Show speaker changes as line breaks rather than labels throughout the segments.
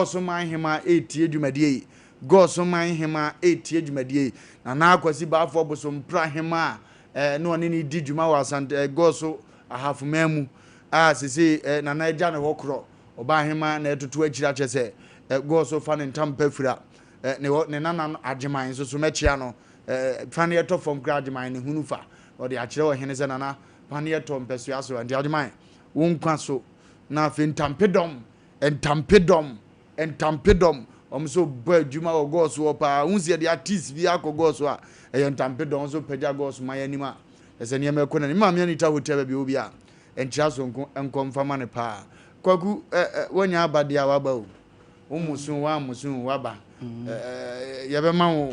so man hima 8 edwumadie go so man hima 8 edwumadie na akwasi ba afọ bo so mpra hima no one ni di dwuma wa asante go so ahafumemu sisi na eja ne hokro oba hima na etutu akira chese go so fa ne ntampa fira ne nana ageman so mechia no fa ne to from grageman ne hunufa o de akire wo hene se nana fa ne to mpesu aso ande ageman wonkwa so na fe ntampedom entampedom omso bo adwuma wo go so pa unse de artist bi akogo so a entampedom so pagya go so mayanima ese ne me kona ni ma me ni ta hotel bi obi a entia so nkomfama ne pa kwaku wonya abade a waba o umusun waba yebe ma wo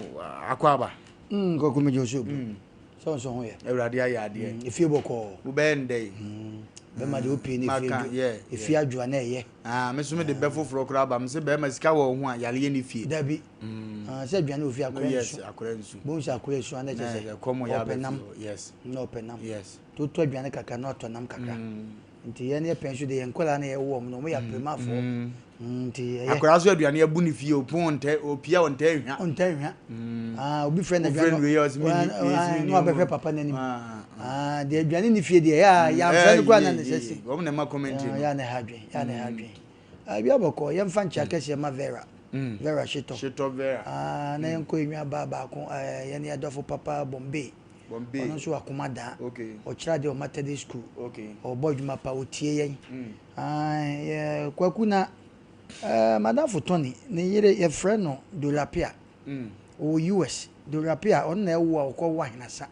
akwaba
kwaku me joso so ho ye
ewrade ayade
efie boko
wo be ndey
be ma de opi ni efie adwa na eye
me so me de be foforo kra ba me se be ma sika wo ho a yale ye ni fie
dabi se adwane ofie
akora nsu
bo nsu akora nsu ana chese
komo ya be
yes no penam
yes
to adwane kaka na to nam kaka nti ye ne pensu de yenkola na ye wo no mo ya prema fo nti
akora so aduane abu ni fie oponte opia onta
hwa obi friend aduane no abefe papa nanim de aduane ni fie de ya friend kwa na necessity
wo na ma comment
ya na hadwen abia boko ye mfa ncha kese ma vera shito
vera
na yenko enwa baba ko ye ne adofo papa Bombay ono so akomada o kira de o Methodist school o boduma pa o tie yen kwaku na madam Fotoni ne yire ye friend no Dolapia o US Dolapia on na ewo akọ wa hinasa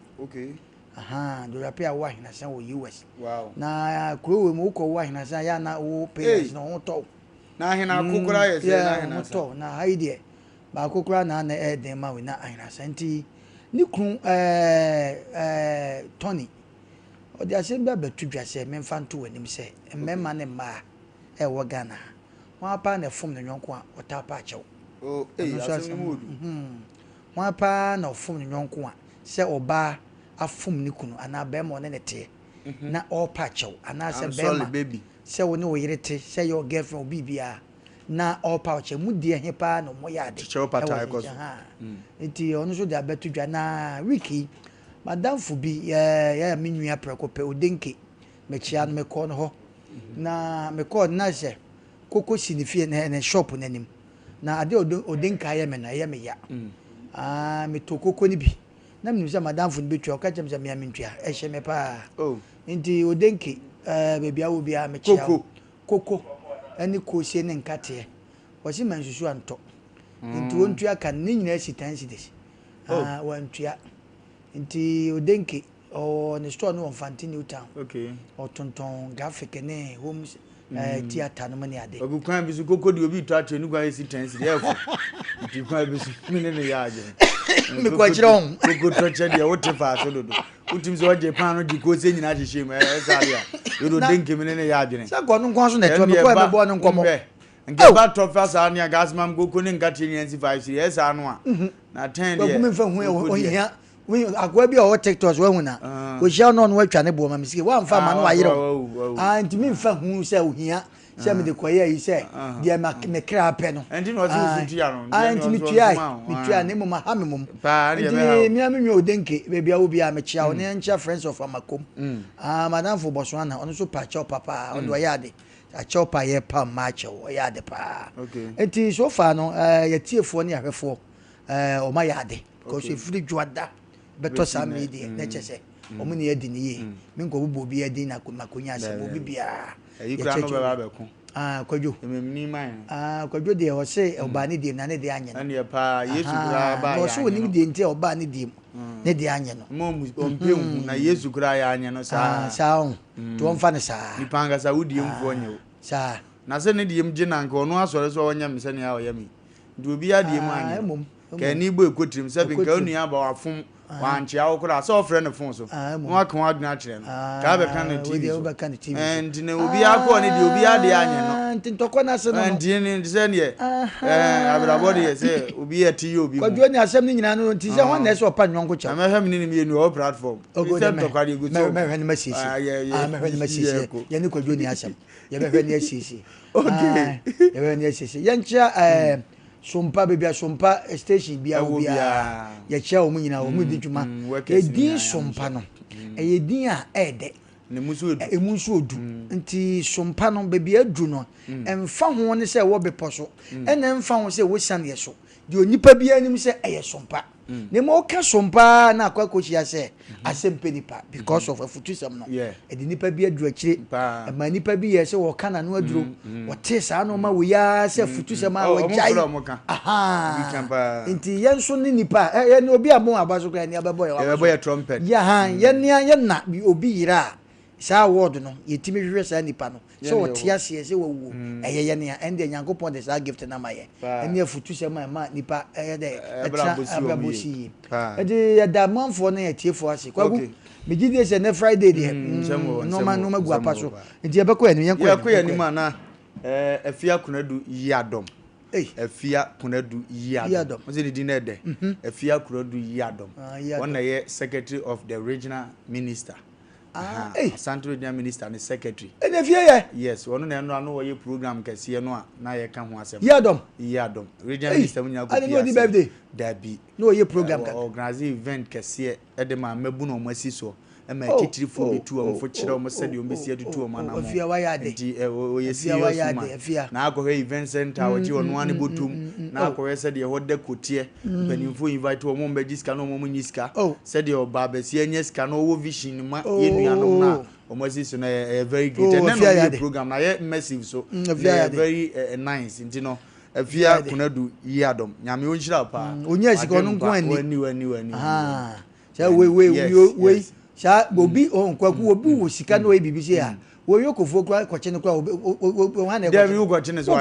Dolapia wa hinasa o US na krowe mu ko wa hinasa ya na o parents no to
na hina kokora ye se na hina
to na haide ba kokora na eden ma we na hinasa nti ni kun Tony o de ase ba betudwa se memfa nto wanim se mmema ne ma wo Ghana wa pa na fom ne nyonko a o ta pa chew
asem mudu
wa pa na fom ne nyonko a se oba afom ni kunu ana be mo ne nete na o pa chew ana se be ma se wo ne wo yirete se your girlfriend bibia na o pa chew mu die he pa no mo ya de
chew pata iko so
nti onu so de abetudwa na wiki madam Fubi ya menua prekope odenke mechia no meko no ho na meko na se koko sinifie na shop nanim na ade odenka ya me na ya me ya me to koko ni bi na me madam Fubi betwa ka chem se me amentua ehye me pa nti odenke bebia wo bia mechia koko ani ko sie ne nkate wo si mansusu anto nti wontua kan ni nyina sitansi des wantua nti odenke o ne store no Fanti New Town o tonton graphic ne homes theater no mani ade
ogukwan bisu koko di obi to atwe nu gwa sitansi ye fo nti kwan bisu mine ne ya age
me kwa kire on
koko to che de wote fa so dodo utim so je pan no di ko se nyina hihye mu sare a yodo denke mine ne ya age
sa kwa no nkwan so na to me kwa me bo no nkomo
nke ba trofas ani agasmam koko ne ngati nyansi 5 years anu a na 10
de ko me fa hu o hia we agwa bi o TikTok we hu na o hia no no atwa ne bo ma misike wa mfa ma no ayere nti mi mfa hu se o hia se me de koye yi se de ma me kra pe no
nti no so tia no
nti mi tua ne mo ma ha me mum nti mi amenwa odenke bebia wo bia me chia o ne ncha friends of amakom madam fo Botswana ono so pa cha papa o do ya de a chopa ye pa match o ya de pa enti so far no ye tiefo ne ahwefo o ma ya de because if free juada beto sa media na chese o mu ne yedi ne ye me nko bubo bi yedi na makonya se bo bibia
yi kra no baba be ko
kwadwo
ememni man
kwadwo de o se oba ne de na ne de anye
no ne pa Yesu kra ba ya
o so ni de nti oba ne de ne de anye no
mo ompe hu na Yesu kra ya anye no
sa on to on fa ne sa
ni panga sa wudi mfu onye o
sa
na se ne de mje na nka ono asore so onya mse ne ya oyami ndu obi ya de mu anye ka ni bo ekotirim se bi nka onu ya ba wafom wan chia wo kura so friend no phone so no kan wa duna kire no ka be kan no TV so and ne obi akọ ne di obi ade anye no
ntintoko na se no
and ni se ne abrabo de se obi ati obi
kwadwo ni asem ni nyina no nti se ho na se opa nwonko cha
ama hem ni mi no platform se to kwade go so
me hwene masisi me hwene masisi ye ni kwadwo ni asem ye be hwene asisi
okay
ye hwene asisi ye ncha Sompa bebia Sompa station bia obia ye chia omu nyina omu di dwuma e din Sompa no e din a ede
ne musu odu
e musu odu nti Sompa no bebia adu no emfa ho ne se wo beposo e na emfa ho se wo san ye so di onipa bia anim se eye Sompa ne mo ka Sompa na akwakochi ya se Asem Mpe Nipa because of afutusem no e di nipa bia adu akire e ma nipa bi ye se wo kana no aduro wo te sa no ma wo ya se afutusem a wo jai aha nti ye nso ni nipa ye ni obi amo abaso kra ni abebo
ye trumpet
ya ha ye na bi obi yira sa word no yetimi hwehwe sa nipa no so wotia se se wawu ye ne ende nyankopon de sa gift na maye ene afutu se ma nipa de abrabosi de ya da manfo na yetiefo ase kwagu megide se na Friday de no ma gu apaso nti ye beko ene
yakọ ni ma na afia kunadu yadom afia kunadu yadom o se di na de afia kunadu yadom one ye secretary of the regional minister Central Regional Minister and Secretary.
And if you
yes, one no ye program kese no na ye kan ho asem. Yadom. Regional Minister munya ko.
I know the birthday.
That be.
No ye program ka.
Organize event kese e de ma mabu no masi so. E ma titiri fo bitu o fo kire o msadi o mesi atutu o mana mo.
Afia wa ya de.
Nti o ye serious ma. Na akọ event center o ji ono ane botum. Na akọ ye said ye hode kotie. Penimfo invite o mo mbeji ska no mo nyiska. Said ye oba besi enye ska no wo vision ma ye nuanom na o masi so na very great. And then the program na ye massive so. Very nice. Nti no afia kunadu yadom. Nyame o nhira pa.
Onya sika no nko ani.
Wani.
Say we sha obi kwaku obi wo sika no ebibisi a wo yokofo kwa kwache no kwa wo na
dem you kwache no so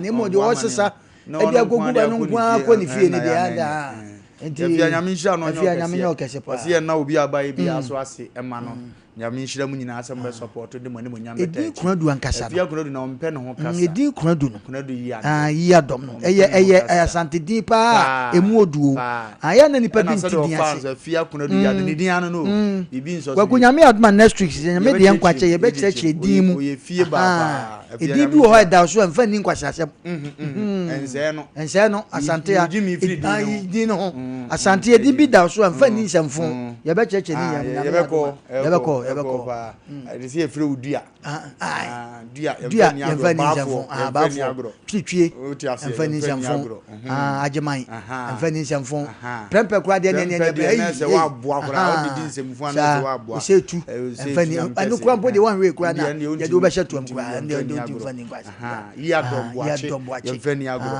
ne mo de wo sesa e dia gogu ba no kwa ko ni fie ni de ada
enti afia nyame nhira no
afia nyame no kese pa
se na obi abai bi aso ase ema no nyame nhira mu nyina asem be support de mani mo nyame
te edi kunadu ankasa
afia kunadu na ompe no ho kasa
edi kunadu no
kunadu
yi adom no eye asante din pa emu oduo aya na nipa bi ntidi ase
afia kunadu ya de din anu no bibi nso
kwa kunyame adoma next week nyame de yankwache ye be kire din mu
ye fie ba
edi bi wo da so amfa ni nkwase asem ense no asante ya din no asante edi bi da so amfa ni nsamfo ye be kire ni
ye be ko they say free udua dua
yemfa ni nsamfo baafo twitwie emfa ni nsamfo ajeman emfa ni nsamfo prempe kwa de ne be
se wa boa kora o di nsamfo ana se wa boa
se tu emfa ni anu kwa mpo de one way kwa na ye de oba shetu amkwa ndi emfa ni ngwa
ya dombo emfa ni agro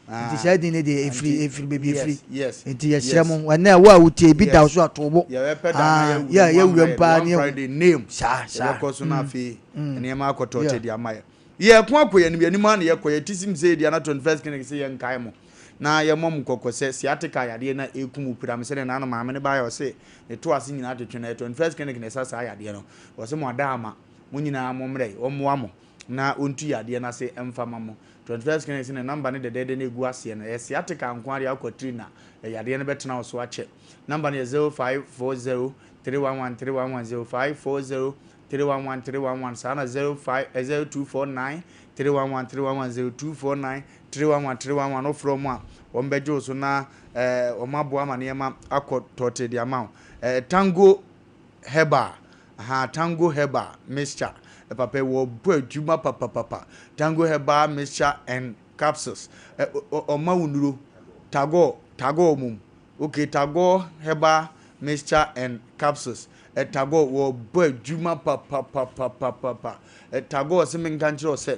nti say din de efri baby efri
yes
nti ye sremo wana wa wutie bi da so atobo ya wempa ni
Friday name
sa
ko so na fi ene ma akoto te dia maye ye ko akoye ni anim na ye koye tisim say dia na 21st clinic say ye nkai mo na ye mom kokose siatica yade na ekumu pram se na no maame ne ba yo se ne to ase nyina atwetwe na 21st clinic ne sasa yade no wo se mo adama mo nyina mo mre wo moa mo na ontu yade na se emfama mo 21st clinic ne number ne de na egu ase na ye siatica nkwari akotri na yade ne betena so ache number ne 0540 311 0540 311 sana 0249 311 0249 311 no from one ombejo so na omabo amanema akotote the amount tango heba tango heba mixture papa wo bu adwuma papa tango heba mixture and capsules omawunuro tago mum okay tago heba mixture and capsules tago wo bu adwuma papa tago se menkanchiro se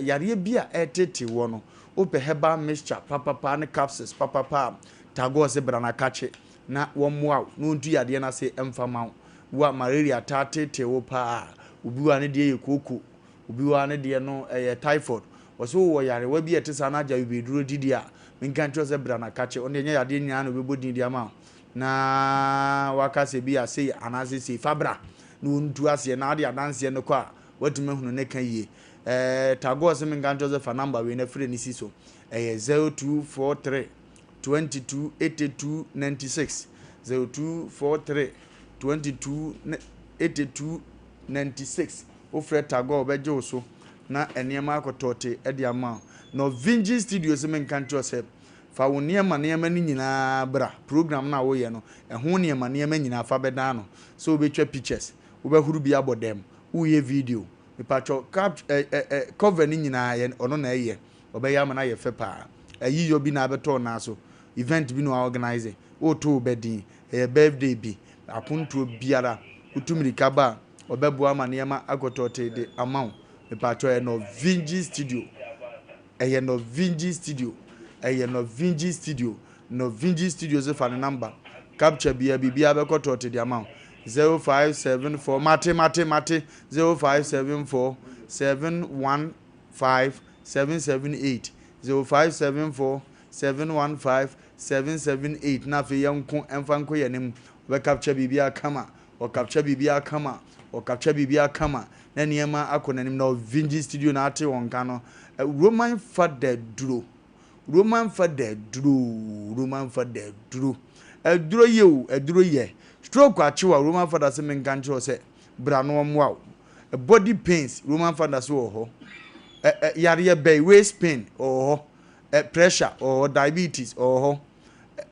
yare bia etete wo no ope heba mixture papa ne capsules papa tago se brana kache na wo moa no ntu yade na se emfama wa malaria tatete wo pa obiwa ne de yekoko obiwa ne de no typhoid oso wo yare wa bi etesa na aja bi duro didi a menka ncho se bra na kache onde nya yade nya na obebodi di ama na waka se bi ase anase se fabra na ontu ase na ade adanse no kwa watuma hunu ne kan yie tago se menka ncho se fa number we na free ni si so 0243 22 82 96 0243 22 82 96 ofre tago obeje oso na enema akotote e dia ma no Vinci Studio se menka ncho se fa wo niema ni nyina bra program na wo ye no ho niema nyina fa beda no so obetwa pictures obehuru bi abodem wo ye video mepacho cover ni nyina ye ono na ye obeya ma na ye fe pa ayi yo bi na abeto na so event bi no organize o to bedin birthday bi apunto biara utumirika ba obebo ama niema akotote de amount mepacho e no Vinci Studio no Vinci Studio no Vinci Studio no Vinci Studio ze fa number capture bia bekotote de amount 0574 mate 0574 715 778 0574 715 778 na fe yanko emfanko yenim we capture bibia kama o capture bibia kama o capture bibia kama na niema akonanim na Vinci Studio na ate wonka no Roman father duro duro ye stroke achiwa Roman father se menkancho se bra no mwa body pains Roman father so ho yare be waist pain or pressure or diabetes or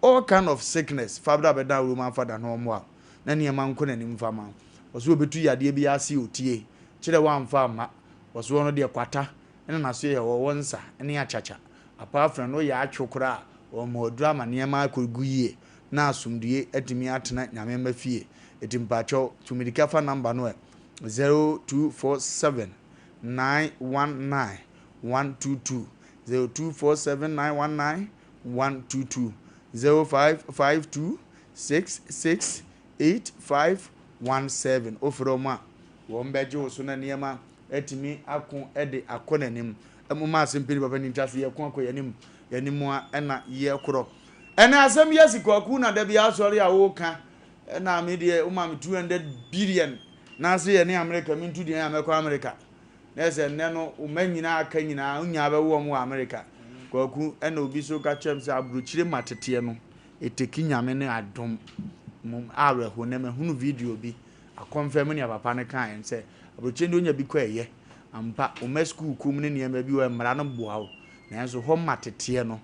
all kind of sickness fabra be da Roman father no mwa na niema nko nanim fama oso obetu yade bi ase otie kire wa mfa ma oso no de kwata ene na so ye wo wonsa ene achacha apart from no ya atwokura o mo drama niema akoguye na asumdue etimi atena nyame mafie etimpacho tumidika fa number no 0247 919 122 0247 919 122 0552 668517 ofroma wombeje osuna niema etimi akon ede akonanim emuma Asem Mpe Nipa ni ntase ye kon akoyanim yanimua ena ye koro ena asem yesikwaku na da bia asori a wo ka na me de uma me 200 billion na se ye ne America me ntu de America America na se ne no umanyina aka nyina unya be wo mu America kwaku ena obi so ka chem se abruchire matete no eteki nyame ne adom mum awe ho na me hunu video bi akonfirm ne papa ne kan se abruchire ndo nya bi kwa ye ampa school kum ne niam bi wa mra no boawo na enso ho matete no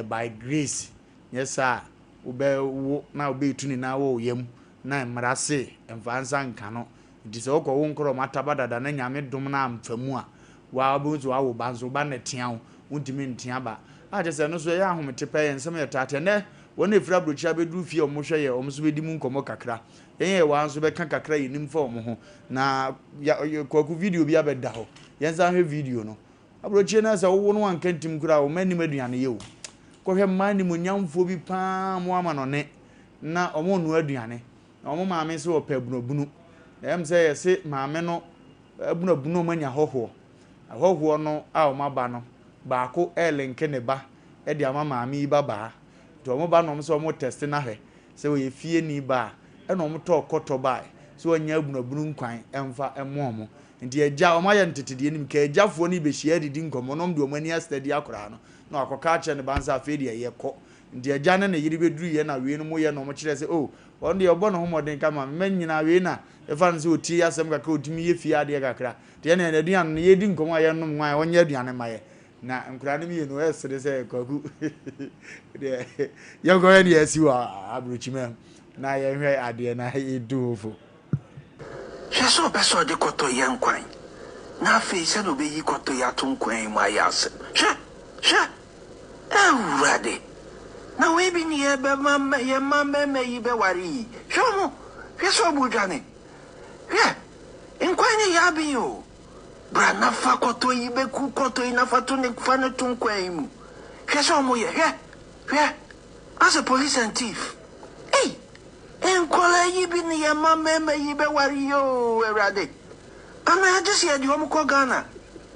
by grace yes sir ube wo na ube tuni na wo yam na mra se emfansa nka no nti se okọ wo nkoro matabadada na nyame dom na amfamu a wa bonzo wa wo banzo ba na tian untimi ntia ba a je se no so ya ahomete pa ye nsem ye tate ne wona efira brochia be du fie o mo hwe ye o mo so be di mu nkomo kakra ye wa nso be kan kakra yi nim fa o mo ho na kwaku video bi abeda ho yenza hwe video no abrochie na se wo no anka ntim kura o mani maduane ye o ko hwe mani mu nyamfo bi pa mo ama no ne na o mo nu aduane na o mo maame se o pa bunobunu em se ye se maame no bunobunu manya hoho ahoho no a o maba no baako elenke ne ba e de ama maame baba to mo ba no so mo test na hwe se wo ye fie ni ba e no mo to koto ba so anya bunobunu nkwan emfa emo mo nti eja o ma ye ntetede nim ka ejafo ni be hia didi nkomo no mdo mani astadi akora no na akoka ache ne banza afedi ye ko nti eja na yiri beduru ye na we no mo ye no mo kire se oh on de obo no homoden kama manyina we na e fa nse oti asem kakra otimi ye fie ade kakra de na aduan no ye di nkomo aye no nwan onye aduan maye na nkura no mi no esere se kwaku de ye go ye ne asiwa abruchime na ye hwe ade na edufo
Sheso peso de koto yankwan. Na fe se no be yi koto ya tunkwan mu ayase. She. Urade. Na we bi ni e be mama ye mama me yi be wari. Shomo. Sheso bujane. Nkwan ni ya bi yo. Bra na fa koto yi be ku koto yi na fa to ne fa ne tunkwan mu. Sheso mo ye. As a police and thief. Hey. Enkola yi bi ni ya mama yi be wari yo erade. Ana just here di omo ko Ghana.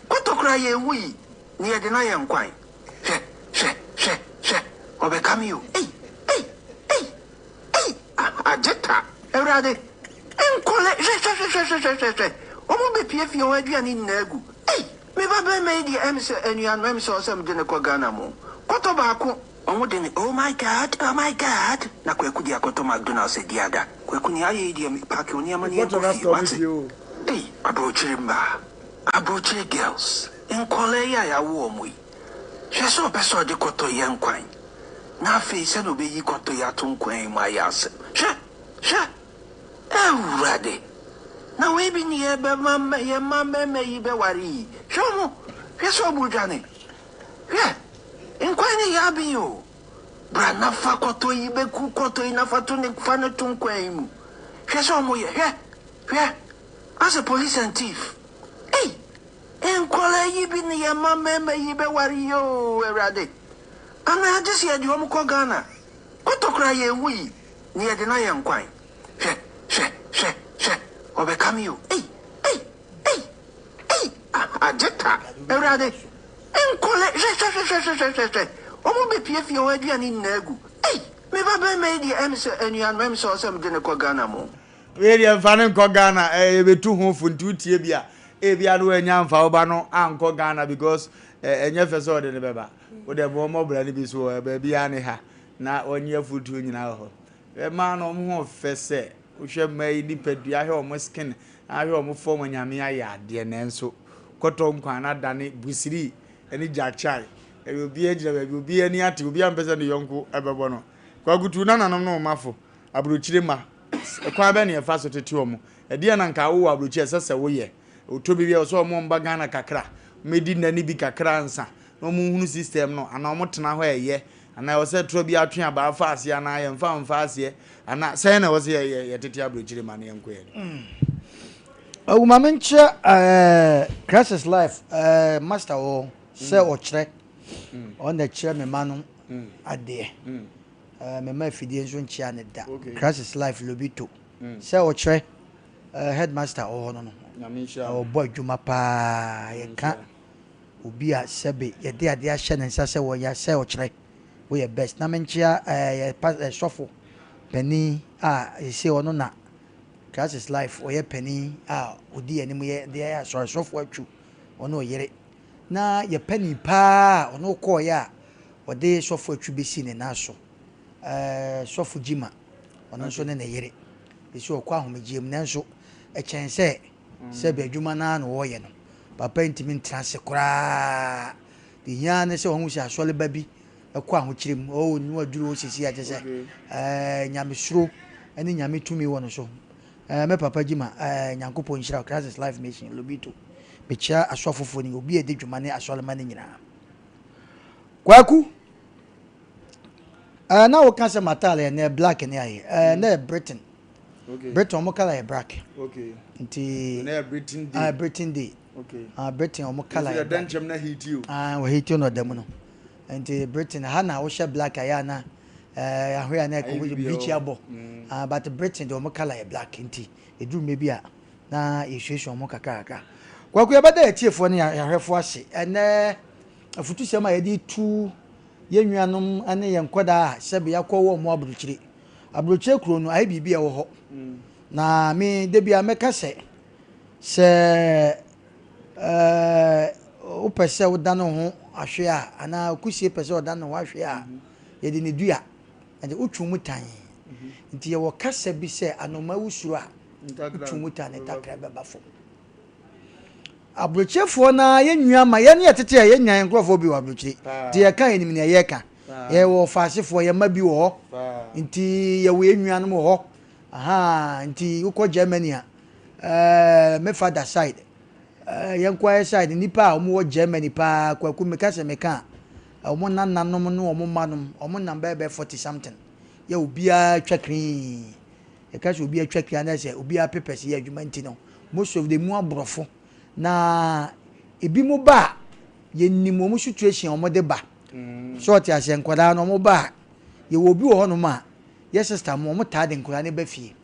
Koto kra ye wi. near the Nayan Quine. She, Obecam you. Hey, Ajeta, Erade, and collect, Omo be PF your idea in Negu. Hey, me Baba made the MC and you and Mems or some dinner Koganamo. Kotobaco, oh my God, na kwekudia koto McDonald's said the other. Kwekunia idiom pack on your money. What's you? Hey, Abroche girls, in Colea ya warm we. She saw Peso de Coto young quine. Na face and obey Coto yatum quine my ass. She, ready. Now we be near Mamma, your mamma may be worry. Show mo, yes, Bujani. Yeah, in quine yabi you. Brana fakoto ibe kukoto inafatuni kufana tunkwemu. Sheso mo yeah. As a police and thief. Hey, and kwala yibi ni ya mama yibe wariyo erade. Ana just ya di omuko Ghana. Koto kra ye wi ni ya dena ya nkwan. She. Obekam you. Hey. Ajeta erade. En kwala she. Omo be PF your idea ni negu. Hey, me Baba made the MC and you and Mems or some dinner Ghana mo.
Really fanning Ghana, be too home for 2 tibia. Ebia no enyam fa oba no anko Ghana because enye fese ode ne beba. Wo de bo mo bra ne bi so baby ane ha na onye futu nyina ho. E ma no mo fese wo hwe mai ni padua he o mo skin ahwe o mo form nyame aye ade ne nso koto nkwan na dane busiri eni jachai obi ejira baby obi ani ate obi ampese ne yonko ebebo no kwagutu na nanom no mafo abrochire ma kwa be ne efa so tete omo ede na nka wo abrochire sese wo ye otobi bi so omo mba Ghana kakra medi nani bi kakra nsa no mu hunu system no ana omo tena ho eye ana wo se tro bi atwe aba afa ase ana ye mfa ase ana sai na wo se ye tete abrochire ma ne yenko ye
Mencha crisis life master o se o kire on the chair me manu ade me ma fidie nso nchia ne da crisis life lobito se o kire headmaster o no o boy juma pa ye ka obi a sebe ye de ade a hye ne nsa se wo ya se o kire wo ye best na menchia sofo pani ye se ono na crisis life or ye penny odi anim ye there so sofo atwu ono yere na ye penny pa ono ko ya odi sofo atwu besi ne na so sofo jima ono so ne yere esi okwa ahomegiem na nso echense se be adwuma na no wo ye no papa ntimi ntrase kura de nya ne se wo si asole ba bi ekwa ahokirem o ni waduru o sisi ate se nyame suro ene nyame tumi wo no so me papa jima nyankopon hira crisis life mission lobito be chia asofofo ni obi ede dwuma ne asolema ne nyina kwaku na wo kan se matale ne black ne aye na Britain Britain mo kala e black nti
na
Britain day Britain mo kala
e dan chem na hit you
wo hit you no dem no nti Britain ha na wo she black aya na ahwe na ko bleach abo but Britain do mo color e black nti eduru mebi a na issue mo kakaka kwaku ya bada etiefo ne ya hwefo ahye ene afutu sema ye di tu ye nnuanom ane ye nkoda sebe yakwo mo abrochire kuro no ai bibi e wo ho na me de bia meka se o pese o dano ho ahwe a ana kusie pese o dano ho ahwe a ye de ne dua ande utwu tan nti ye wo kasa bi se anoma wusuru a utwu tan ne takra beba fo abrochefo na ye nwua ma ye ne yetete ye nyan nkrofo bi wa abrochire ti ye kan enim ne ye ka ye wo faasefo ye ma bi wo nti ye wo enwua no ho nti uko Germany a me father side ye nkwa side nipa omo wo Germany pa kwaku me kasa me kan omo nananom no omo manom omo number be 40 something ye obia twakri ye kasa obia twakri na se obia papers ye adwuma nti no most of the mu abrofo na ebi mu ba ye nimo mu situation omo de ba short ya se nkwada no omo ba ye wo bi wo hono ma ye sister mo omo ta de nkwada ne ba fie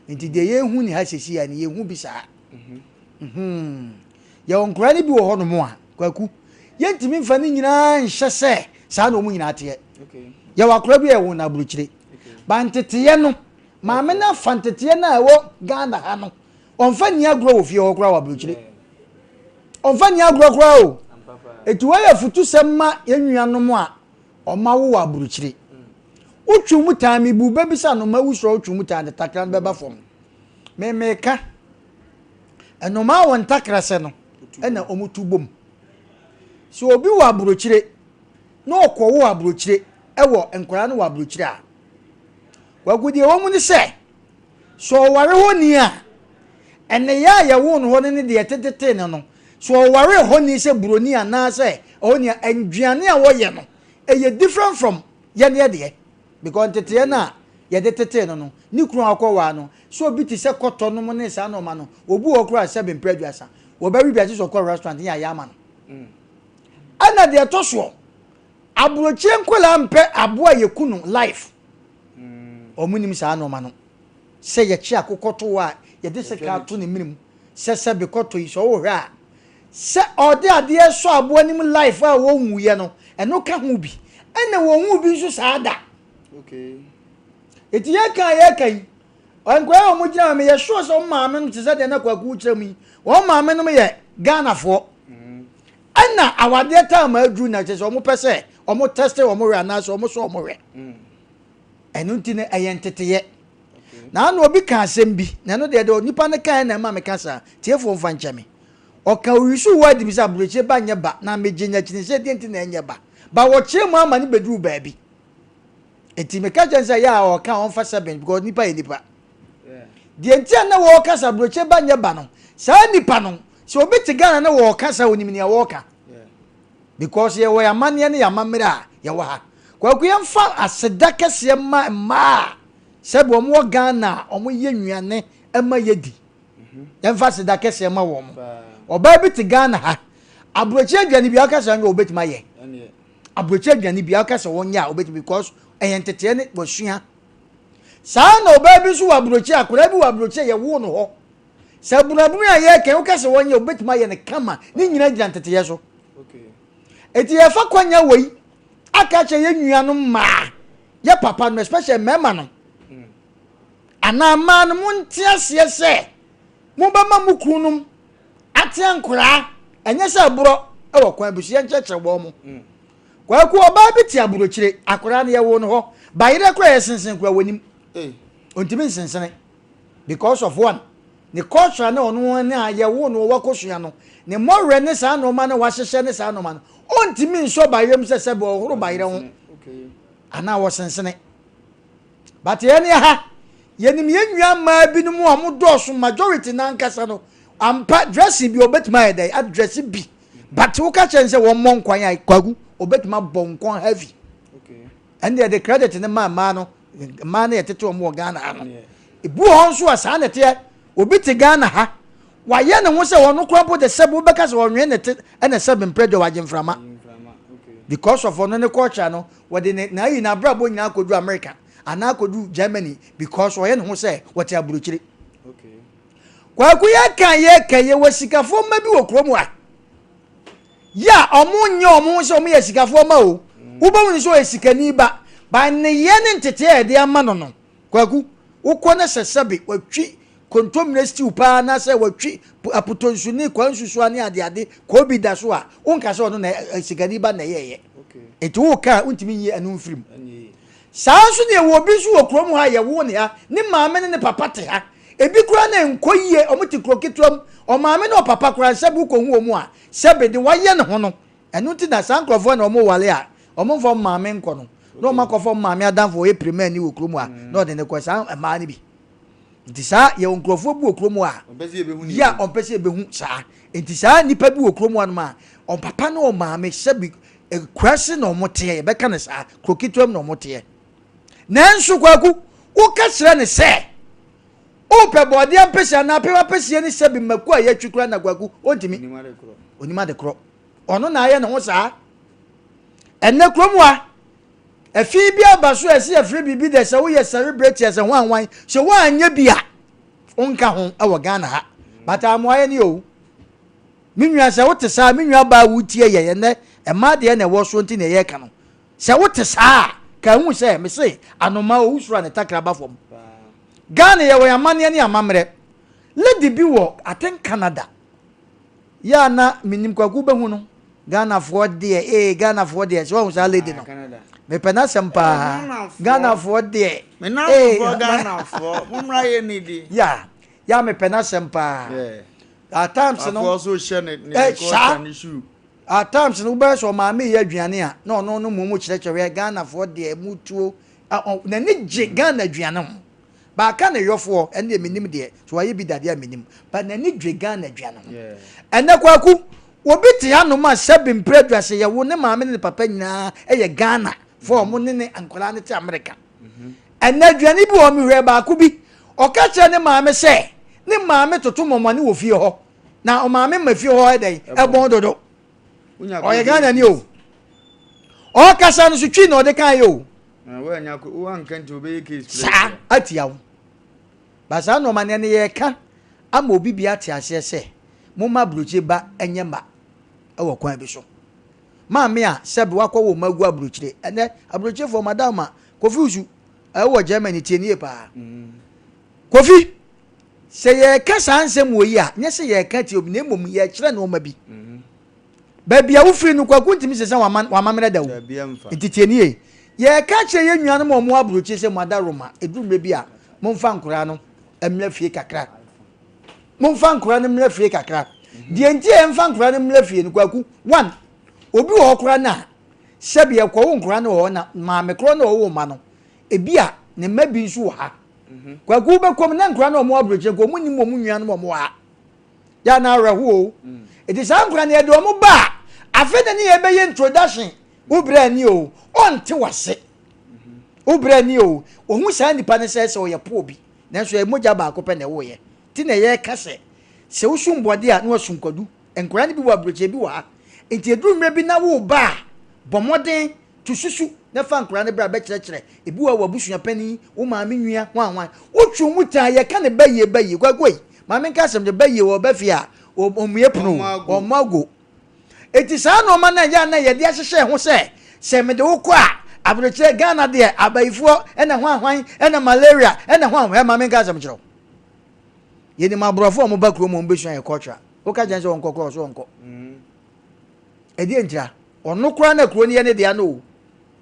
nti de ye hu ni ha sesi ya ni ye hu bi sa ye onkwada ne bi wo hono mo a kwaku yɛntimi mfa ne nyinaa nhyɛ sɛ saa na ɔmu nyinaa teɛ yɛwɔ akora bi a ɛwɔ na aburukyire ba nteteɛ no maame na fa nteteɛ no a ɛwɔ Ghana ha no ɔmfa ni agorɔ wɔ fie hɔ koraa wɔ aburukyire ɔmfa ni agorɔ koraa o etu wɔyɛ futu sɛm ma yɛnnuanom a ɔma wo wɔ aburukyire utwu mu taa mi bu baby sa no ma wusoro utwu mu taa de takra no bɛba fam me ka eno ma won takra se no ɛna ɔmutu bom so obi wɔ aburokyire na ɔkɔ wɔ aburokyire ɛwɔ nkora no wɔ aburokyire a wagudi wɔ mu ne sɛ so ɔware hɔ ni a ɛne ya yɛ wo no hɔ ne de yɛtetete ne no so ɔware hɔ ni sɛ buroni ana sɛ ɔhɔ ni anduane a wɔyɛ no ɛyɛ different from yɛne yɛdeɛ because tete na yɛde tete no ni kunu akɔwa no so obi ti sɛ kɔtɔ no mo ne saa no ma no obu okura 7 preduasa wo ba bi ati so kɔ restaurant ya yama no ana de toso aburokyire nkola mpɛ aboa yekunu life omunim saa no ma no sɛ yɛ kyi akokɔto wa yɛde sɛ ka to ne minim sɛ be kɔtɔ yi so wo hwɛ a sɛ ɔde adeɛ so aboa nim life a wo nwuye no ɛno ka ho bi ɛna wo hu bi so saa da
okay
eti yɛka ɔnkwa o mo gyina me yɛ sure so maame no te sɛ de na kwaku kyerɛ mu wɔn maame no yɛ Ghana fo ɛna awade ta ma adru na kyerɛ sɛ ɔmo pɛ sɛ ɔmo test ɔmo hwɛ ana so ɔmo so ɔmo hwɛ ɛno nti ne ɛyɛ nteteyɛ na ano obi ka asɛm bi na no de nipa ne kan na ma me ka sa tiefo mfa nkyɛ me ɔka wisu wadi bi sɛ aburokyire ba nyɛ ba na megye nya kyini sɛ de nti na ɛnyɛ ba wɔ kyerɛ mu ama ne beduru baabi eti me ka jense ya o ka on fa 7 because nipa ye nipa die ntia na wo ka sa broche ba nye ba no sa nipa no se obi te Ghana na wo ka sa onim ne wo ka because ye wo ya mane ne ya mamira ye wo ha kwaku ye mfa aseda kese ma se bo mo Ghana omo ye nnuane ema ye di ye mfa aseda kese ma wo mo oba bi te Ghana ha abroche aduane bi aka sa nwe obetima ye abroche aduane bi aka sa wonya obetima because entete ne bosua saa na obabi so wabrochi akora bi wabrochi ye wo no ho sa bunabunu a ye kan ukase wonye obetima ye ne kama ni nyina gya ntete ye so okay eti ye fa kwanya wei aka che ye nuanu ma ye papa no especially mema no ana ma no muntia se se mo ba ma mukunum atia nkora enye se buro e wo kwan busu ye ncheche wo mo kwa ku oba bi ti aburokyire akora na ye wo no ho bayire kora ye sensen kora wanim ontimi sensene because of one ne culture na ono na ye wo no wakosua no ne more ne sa no ma na wahyehye ne sa no ma no ontimi nso bayire se bo horo bayire ho okay ana wo sensene but ye ne ha ye nim ye nwua ma bi no mu a mo doso majority na nkasa no ampa dressing bi obetima ye dai address bi but wo ka chense wo mon kwan ya kwagu obetima bonkon heavy okay and the credit ne ma no ma na yetete omo Ghana ano ebu ho nso asa na te obi te Ghana ha wa ye ne ho se wono kro bo de sebo beka se wonwe ne te ene 7 predo wa jemframa okay because of ono ne culture no wo de na yi na brabo nyina kodu America ana kodu Germany because wo ye ne ho se wote aburokyire okay kwa ku ye wasikafo ma bi wo kromu a ya omunye omun se omu yesikafo ma o uba woni so yesikani ba ne ye ne ntete e de ama no kwaku ukọ na sesebe watwi kontomre stew pa na se watwi apotonsuni kwansusu ani ade ko bi da so a unka se ono na yesikani ba na yeye okay etu uka untimi yi anu mfrim saa so ne wo bi so wo krom ha ye wo ne ha ne maame ne papa te ha ebi kura na enkoyie omuti kroketrom o maame na papa kura sebu ko hu omu a sebe de waye ne ho no enu ti na sankrofo na omo wale a omo fo maame nko no no makofo maame adamfo e premier ni wo krom a no de ne ko sa ma ne bi nti sa ye onkrofo bu okrom a ya onpese ebehu sa nti sa nipa bi wo krom a no ma on papa na o maame sebi kwase na omo te ye be ka ne sa kroketrom na omo te ye nanso kwaku wo ka sire ne se ope body ampese na pewa pese ni sebi maku a ya twikura na kwaku ontimi onima de kro ono na aye ne ho saa enne kromu a afi bi abaso ese afri bibi de se wo ye celebrate ese wanwan se wo anya bia onka ho e wo Ghana ha bata amoaye ni o minua se wote saa minua ba wutie ye ne ema de na wo so nti na ye ka no se wote saa ka hu se me se anoma o usura ne takraba fom Ghana ye wo yamane ne amamre lady bi wo aten Canada ya na minim kwaku behu no Ghana for de Ghana for de so hu sa lady no me pena sempa Ghana for de
me na for Ghana for mumra ye ni di
ya me pena sempa at times no
also share ne shoe
at times no be so ma me ye aduane a no mu kire Ghana for de mutuo na ni je Ghana aduane ho ba ka na yofo ene minim de so aye bi dade a minim ba na ni dwe Ghana aduane ho ene kwaku obi te hanu ma sebi mpredwase ye wo ne maame ne papa nyina ye Ghana for mo ne ankola ne te America ene aduane bi wo mi hwe ba ku bi o ka che ne maame se ne maame toto momane wo fie ho na o maame ma fie ho edai ebon dodo o ye Ghana ni o kasa no so twi na o de kan yo
we nya ko o anka nti obe case
sa atia wo ba sa no mane ne ye ka ama obi bia te ase se mo ma bruche ba enyema ewo kwan bi so maame a sebe wakọ wo magu abruchire ene abruchire for madam Kofi usu ewo Germany tie nie pa Kofi se ye ka sansem wo yi a nye se ye ka ti obi na emom ye kire na o ma bi ba bia wo firi no kwaku ntimi se wa mamre da wo entitie nie ye ka kire ye nuanu mo abruchire se madaroma edumre bi a momfa nkura no emle fie kakra momfa nkura no emle fie kakra die nti emfa nkura no emle fie no kwaku 1 obi wo kura na sebi ye kwa wo nkura no wo na maame kura no wo ma no ebi a ne mabi nso ha kwaku be kom na nkura no mo abroche ko mu ni mo nua no mo ha ya na rahu it is nkura na ye do mo ba afa na ni ye be ye introduction ubra ni o onte wase ubra ni o ohun sa nipa ne se o ye po obi na so e moja ba akopɛ na wo ye ti na ye kase se wo sumbode a na wo sunkwadu nkura ni bi wo abroche bi wa enti edurumre bi na wo ba bomoden tususu na fa nkura ne bra be kyerɛkyerɛ ebi wa wabusua pani wo maame nwia wanwan wo twu muta ye ka ne baye kwakoi maame nka asem de baye wo ba fi a omue punu o mago eti sa no ma na ya na ye de ahyehye ho se me de wo kɔ a abroche Ghana de abaifo ena hwanwan ena malaria ena hwanwan maame nka asem kyerɛ ye ni mabrofo mo ba kuro mo mbesua ye kɔtra wo ka gyan se won kokɔ so won kɔ edi entra ono kura na kuro ne ne de ano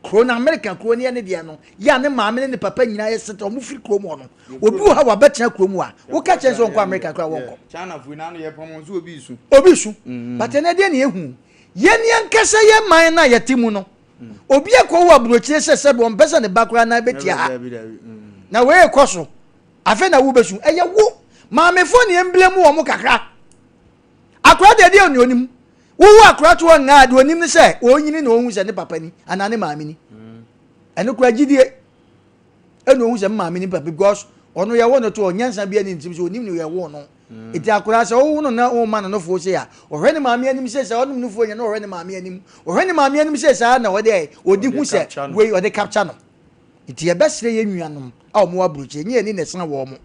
kuro na America kuro ne ne de ano ya ne maame ne papa nyina ye sete omo firi kuro mo no obi wo ha wa betena kuro mu a wo ka gyan se won kɔ America kura won kɔ
China fu na no ye pomo so obi su
but ne de ne ehu ye ne ankasa ye man na ye timu no obi akɔ wo abrochire se bo mpesa ne bakura na betia ha na we ekoso afa na wo besu eye wo maame fo ne emblem wo mo kakra akura de oni onim wo akura to nga de onim ne se onyini na ohun se ne papa ni ana ne maame ni ene kura gidie eno ohun se maame ni papa because ono ye wo no to onyansa bia ni ntim se onim ne ye wo no eti akura se wo no na wo ma no fo se ya ohwe ne maame anim se se onim no fo nya na ohwe ne maame anim ohwe ne maame anim se se na wo de odi hu se we o de capture no eti ye besre ye nuanom a mo abroche nye ni ne sena wo mo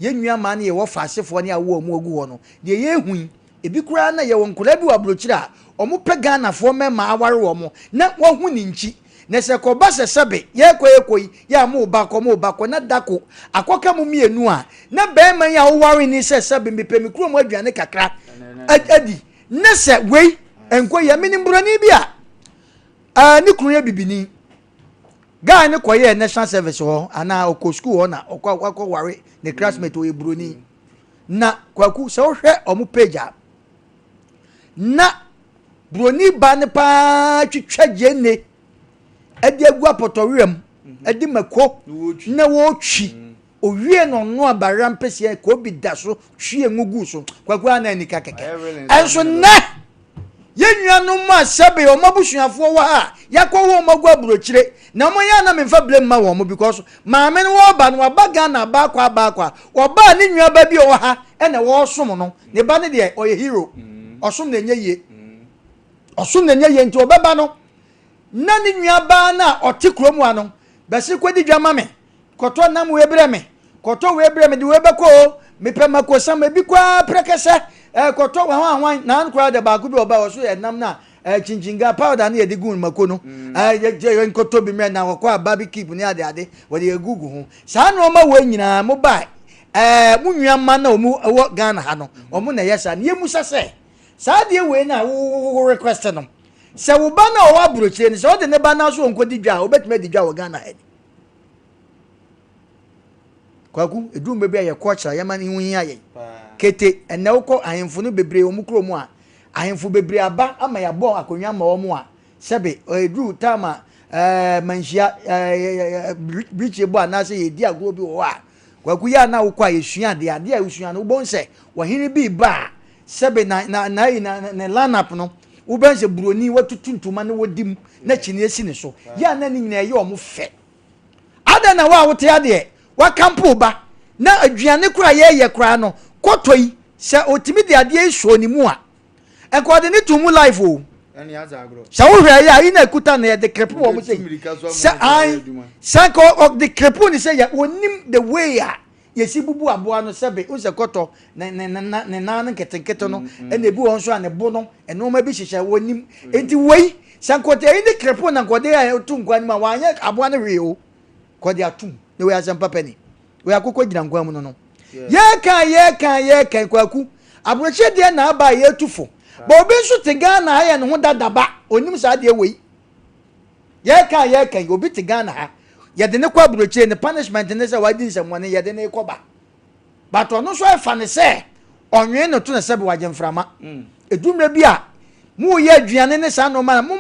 ye nua ma na ye wo faasefo ne a wo mu ogu ho no de ye hu ebi kura na ye won kula bi wa abrochire a omo pe Ghana fo mema aware wo mo na wo hu ni nchi na se ko ba se sebe ye koyi ya mo ba ko na dako akoka mu mienu a na be man ya wo ware ni se sebe mepe mi kuro mo aduane kakra adi na se wei enko ya minim broni bi a ni kuro ya bibini guy ne koye national service ho ana oko school ho na okwa ware ne classmate o ebroni na kwaku se wo hwe omo page a na broni ba ne pa twitwa jene edi egu apotoriam edi mako na wo twi owie no no abara mpese ko bi da so twi engugu so kwaku ana ni kakeke enso na ye nuanu ma sabe o mabusuafo wa ha yakọ wo magu abrochire na mo ya na memfa blame ma wo mo because maame no wo ba no abaga na ba kwa oba ni nua ba bi o ha ene wo som no ne ba ne de o ye hero osom na nye ye nti obeba no na ni nua ba na oti kromu ano besi kwedi dwama me koto nam we breme de we beko me pema ko sam bi kwa prekese koto wan na nkwa de ba ku bi oba wo so ye nam na chinchinga powder na ye de gun makono je nkoto bi me na kwa barbecue ni ade wo de gugu ho sa no ma wo nyina mo ba munua ma na omu wo Ghana ha no omu na yesa na yemu sase sa de we na wo request no se wo ba na wo abrochire ni se wo de ne ba na so nkodi dwa obetime di dwa wo Ghana ha kwaku edum be bia ye kocha ye man hu hia ye kete enne wokọ ahemfu no bebre omu kro mu a ahemfu bebre aba ama ya bo akonwa ma omu a sebe edru tama manhia briche bo anase ye di agro bi wo a kwaku ya na wokọ ayesua de ade a usua no bonse wo hini bi ba sebe na lineup no wo bense buroni watutuntuma ne wodim na chine esi ne so ya na ni nyina ye omu fe ada na wa wote ade wa kampo ba na aduane kura ye kura no kotoi se otimi de ade esuo ni mu a enko de ni to mu life o
eni azagro
se wo hwe ya ina kuta na de krepo wo mu se ko de krepo ni se ya onim the way a yesi bubu aboa no sebe o se koto na nketenketo no ena ebi won so a ne bo no eno ma bi hihye wonim enti wei se ko de ni krepo na ko de ya otu nkwa ni ma wa anya aboa no hwe o ko de atum ne we Asem Mpe ni we akoko gina nkwa mu no ye kan kwaku abroche de na aba ye tufo ba obi so te Ghana ha ye ne ho dadaba onim sa de wei ye kan obi te Ghana ha ye de ne kwa abroche ne punishment ne se wadi nsem ne ye de ne koba but ono so efa ne se onwe no to ne se be wagemframa edumre bi a mu ye aduane ne sa no ma mo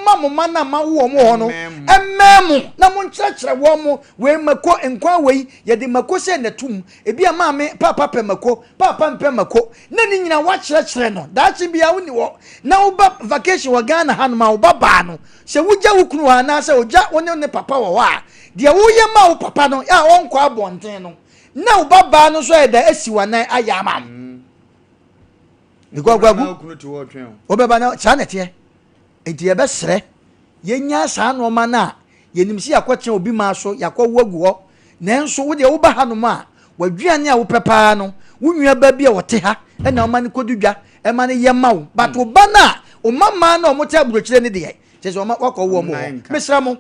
na ma wo mo ho no emmemu na mo nkyerɛkyerɛ wo mo we mako enkwa wei ye de mako se na tum ebi ama me papa pe mako papa mpe mako na ni nyina wa kyerɛkyerɛ no daachi bia wo ni wo na wo ba vacation wa Ghana ha no ma wo ba no se wugya wo kunu ha na se ogya wo ne papa wo wa de wo ye ma wo papa no ya onkɔ abonten no na wo ba no so eda asiwanan ayama Igwagwagu obeba na cha netie enti ye besre yenya sa no ma na yenimsi yakwache obi ma so yakwa wagu ho nanso wo de wo ba ha no ma wadwuane a wo pepa no wunua ba bi a wote ha na o ma ne kodudwa e ma ne yema wo but wo ba na o mama na o mote abrochire ne de se o ma wakọ wo mo mesra mo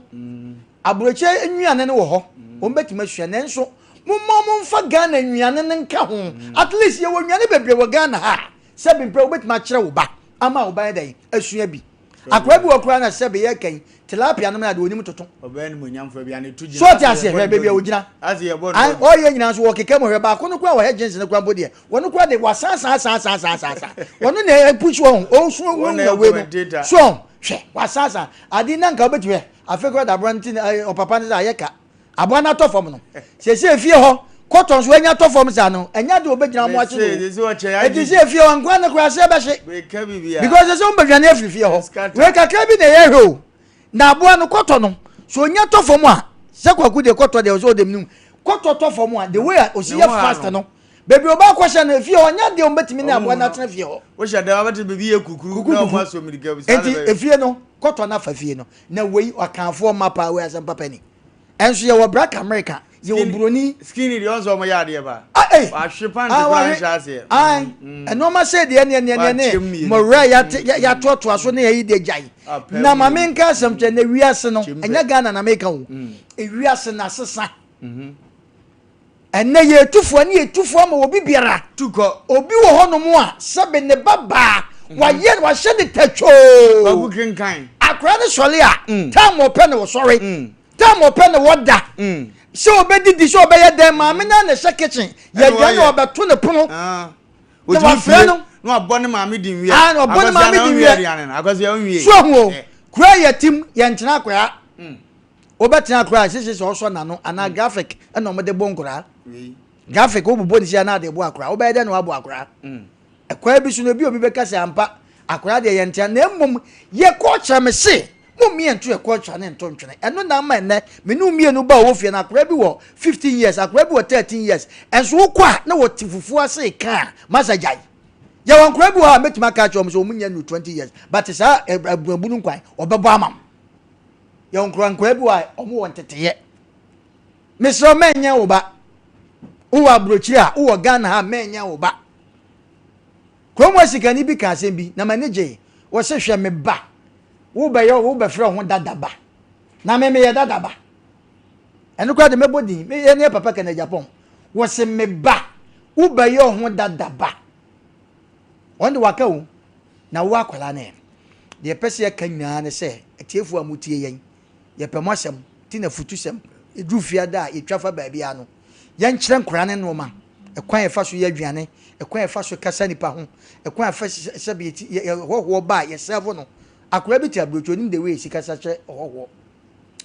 abrochire nnuane ne wo ho o betima hua nanso mo mfa Ghana nnuane ne nka ho at least ye wo nnuane bebre wo Ghana ha sebi mpre obetima kire wo ba ama wo ba dey asua bi akwa bi okura na sebe ye kan tilapia no na de onim toto
oba ni monyamfo bia ne tuji
so ti ase hwe be bia ogina
ase ye bodo
o ye nyina so wo keke mo hwe ba ko no kwa wo he jense ne kwa bode wono kwa de wasasa wono na push won o so won na we no so hwe wasasa adi na nka obetwe afekwa da brantin o papa ne za ye ka abo na to fom no se fie ho cotton so enya to form sa no enya de obegina mo ache no e say fie o nkwa na kura se be hye because se so mbadwane afifie ho we kakra bi na ye hwe na abo no cotton no so enya to form a se kwaku de cotton de so dem nim cotton to form a the way o see fast no baby oba kwasha na fie onya de ombetimi na abo na tena fie ho
wo hye da abati bebi ekukuru na mo aso mirika bi
enti fie no cotton na fa fie no na wei akanfo mapa we Asem Mpe ni enso ye wo Black America ye wo broni
skinny de onzo mo ya de ba wa hwepan de branch ase
eno ma se de ne mo re ya toto aso na yi de jai na ma me nka Asem che na wiase no enya Ghana na make wo e wiase na sesa enne ye tufo ne ye tufo ma obi biara
tuko
obi wo hono mo a sebe ne baba wa ye wa hye de tacho
babu kenkan
akra ne sole a time open wo sorry time open wo da so obedi so obeye dem ma me na hye kitchen ye gwa na obeto ne pono
o ti fie no abone ma me din wi
a abone ma me din wi
akwase ya nwi
so ho kura ye tim ye ntena akwa obetena akwa sisi so so na no ana graphic na omede bonkura graphic obubo ni sia na de bo akwa obeye de no abo akwa akwa bi so no bi obi be kase ampa akwa de ye ntena na mmom ye ko chame se mumie ntu e ko twa ne ntontwene eno na ma ene me nu mie nu ba wo fie na akra bi wo 15 years akra bi wo 13 years enso wo kwa na wo tifufu ase ka masajai ya wan akra bi wo metima ka chom so munya nu 20 years but sa abunu nkwan obebo amam ya akra bi wo omo won teteye mesro menya wo ba wo abrochi a wo Ghana ha menya wo ba kromo sika ni bi ka asem bi na manager wo se hwe me ba wo be yo wo be frɛ ho dadaba na me ye dadaba eno kwa de mebodi me ye ne papa ka na Japan wo se me ba wo be yo ho dadaba wonde waka wo na wo akwala na de pese ka nyina ne se etiefu amutie yen ye pemosem ti na futusem edufia da etwafa ba bia no yen kyerɛ nkora ne no ma ekwan efa so ye aduane ekwan efa so kasa nipa ho ekwan efa sebe hoho ba ye serve no akora bi ti abrocho nim de we sikasa kyerɛ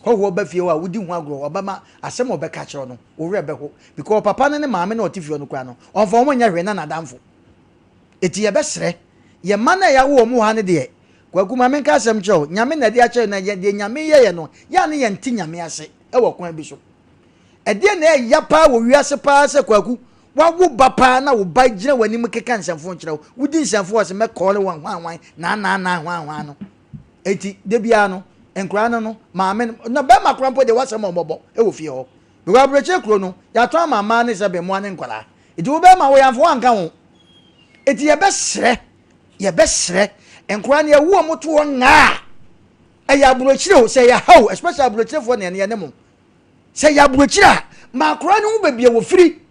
hoho ba fie wa wudi ho agro obama asem obeka kyerɛ no wo wre be ho because papa ne maame na otifio no kwa no onfo mo nya hwe na nadamfo eti ye besre ye mana ya wo mu ha ne de kwaku maame ka asem kyerɛ nyame na de akyerɛ na de nyame ye no ya ne ye nti nyame ase e wo kwan bi so ede na ya pa wo wiase pa se kwaku wawo bapa na wo ba gina wani mu keka nsamfo nkyerɛ wudi nsamfo wase me call wan na no eti de bia no enkura no maame na be makrampo de wasem omobo e wo fie ho be wa broche kro no ya to mama ne se be mo ne nkwala eti wo be ma wo yamfo anka ho eti ye be sre enkura ne wo moto wo nga e ya brochire ho se ya how especially brochire fo ne ne mo se ya brochire makura ne wo be bia wo firi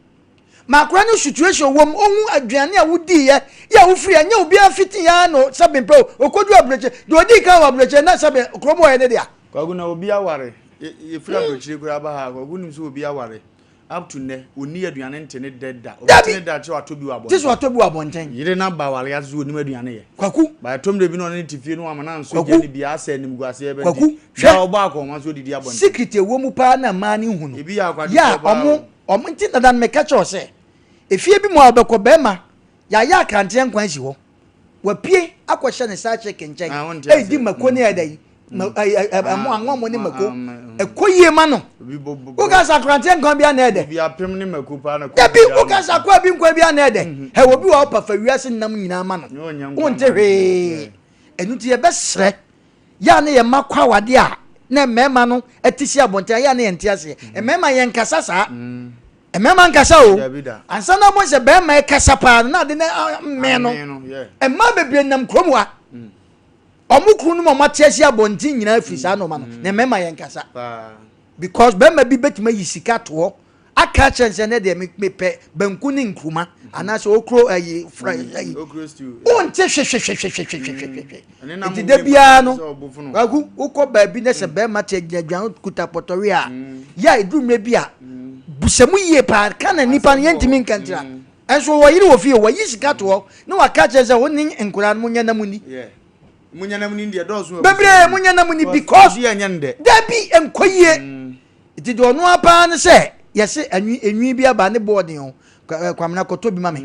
makura no situation wom ohun aduane a wodi ye ya wo firi anya obi afiti ya no sabe mpe okodu abreche do di kan wa abreche na sabe kromo ye ne dia
kwagu na obi aware ye firi abreche kura ba ha kwagu nim so obi aware up to ne oni aduane ntene dedda obi da che wato bi wabon
tiso wato bi wabon ten
yire na ba wale ya zo onim aduane ye
kwaku
ba tom de bi no ne tifie no amana nso je ne bi asa nim guase ye be ya oba akon so didi abon
secret wo mu pa na ma ne hu no
ebi ya kwadu
ya omo nti na dan me ka cho se efie bi mo abekọ bema ya akante nkwan si ho wapie akwọhye ne sa cheke nchen di mako ne adai amo anwo ne mako ekoyie ma no wo ka sa akante nkwan bia na ede
bi apem ne mako pa na
da bi wo ka sa kwa bi nkwan bia na ede he wo bi wa pafa wiase nam nyina ma no wo nte hwe enu ti ye besre ya ne ye makwa wade a na mema no etisi abonta ya ne ye ntiase mema ye nkasa sa emema nkasa o ansa na mo se be ma kasa pa na de na me no emma bebre nam kromwa omukru no mo tiasi abonti nyina afisa no ma no na emema ye nkasa because be ma bi betima yisika to aka chense ne de me pe banku ni nkruma ana se okro ayi fry ayi
okro stew
onte hwe enti de bia no wagu ukọ ba bi ne se be ma te gyagan kuta potoria ya edumre bia busemu ye pa kana nipa yentimi nkantira enso wo yiri wo fie wo yisika to no waka chense woni nkura no munya namuni
munya namuni ndi dozo
bebre munya namuni because
ye nyande
da bi enkoye iti do no apa ne se yesi enwi bi aba ne boarding o kwamna koto bi mame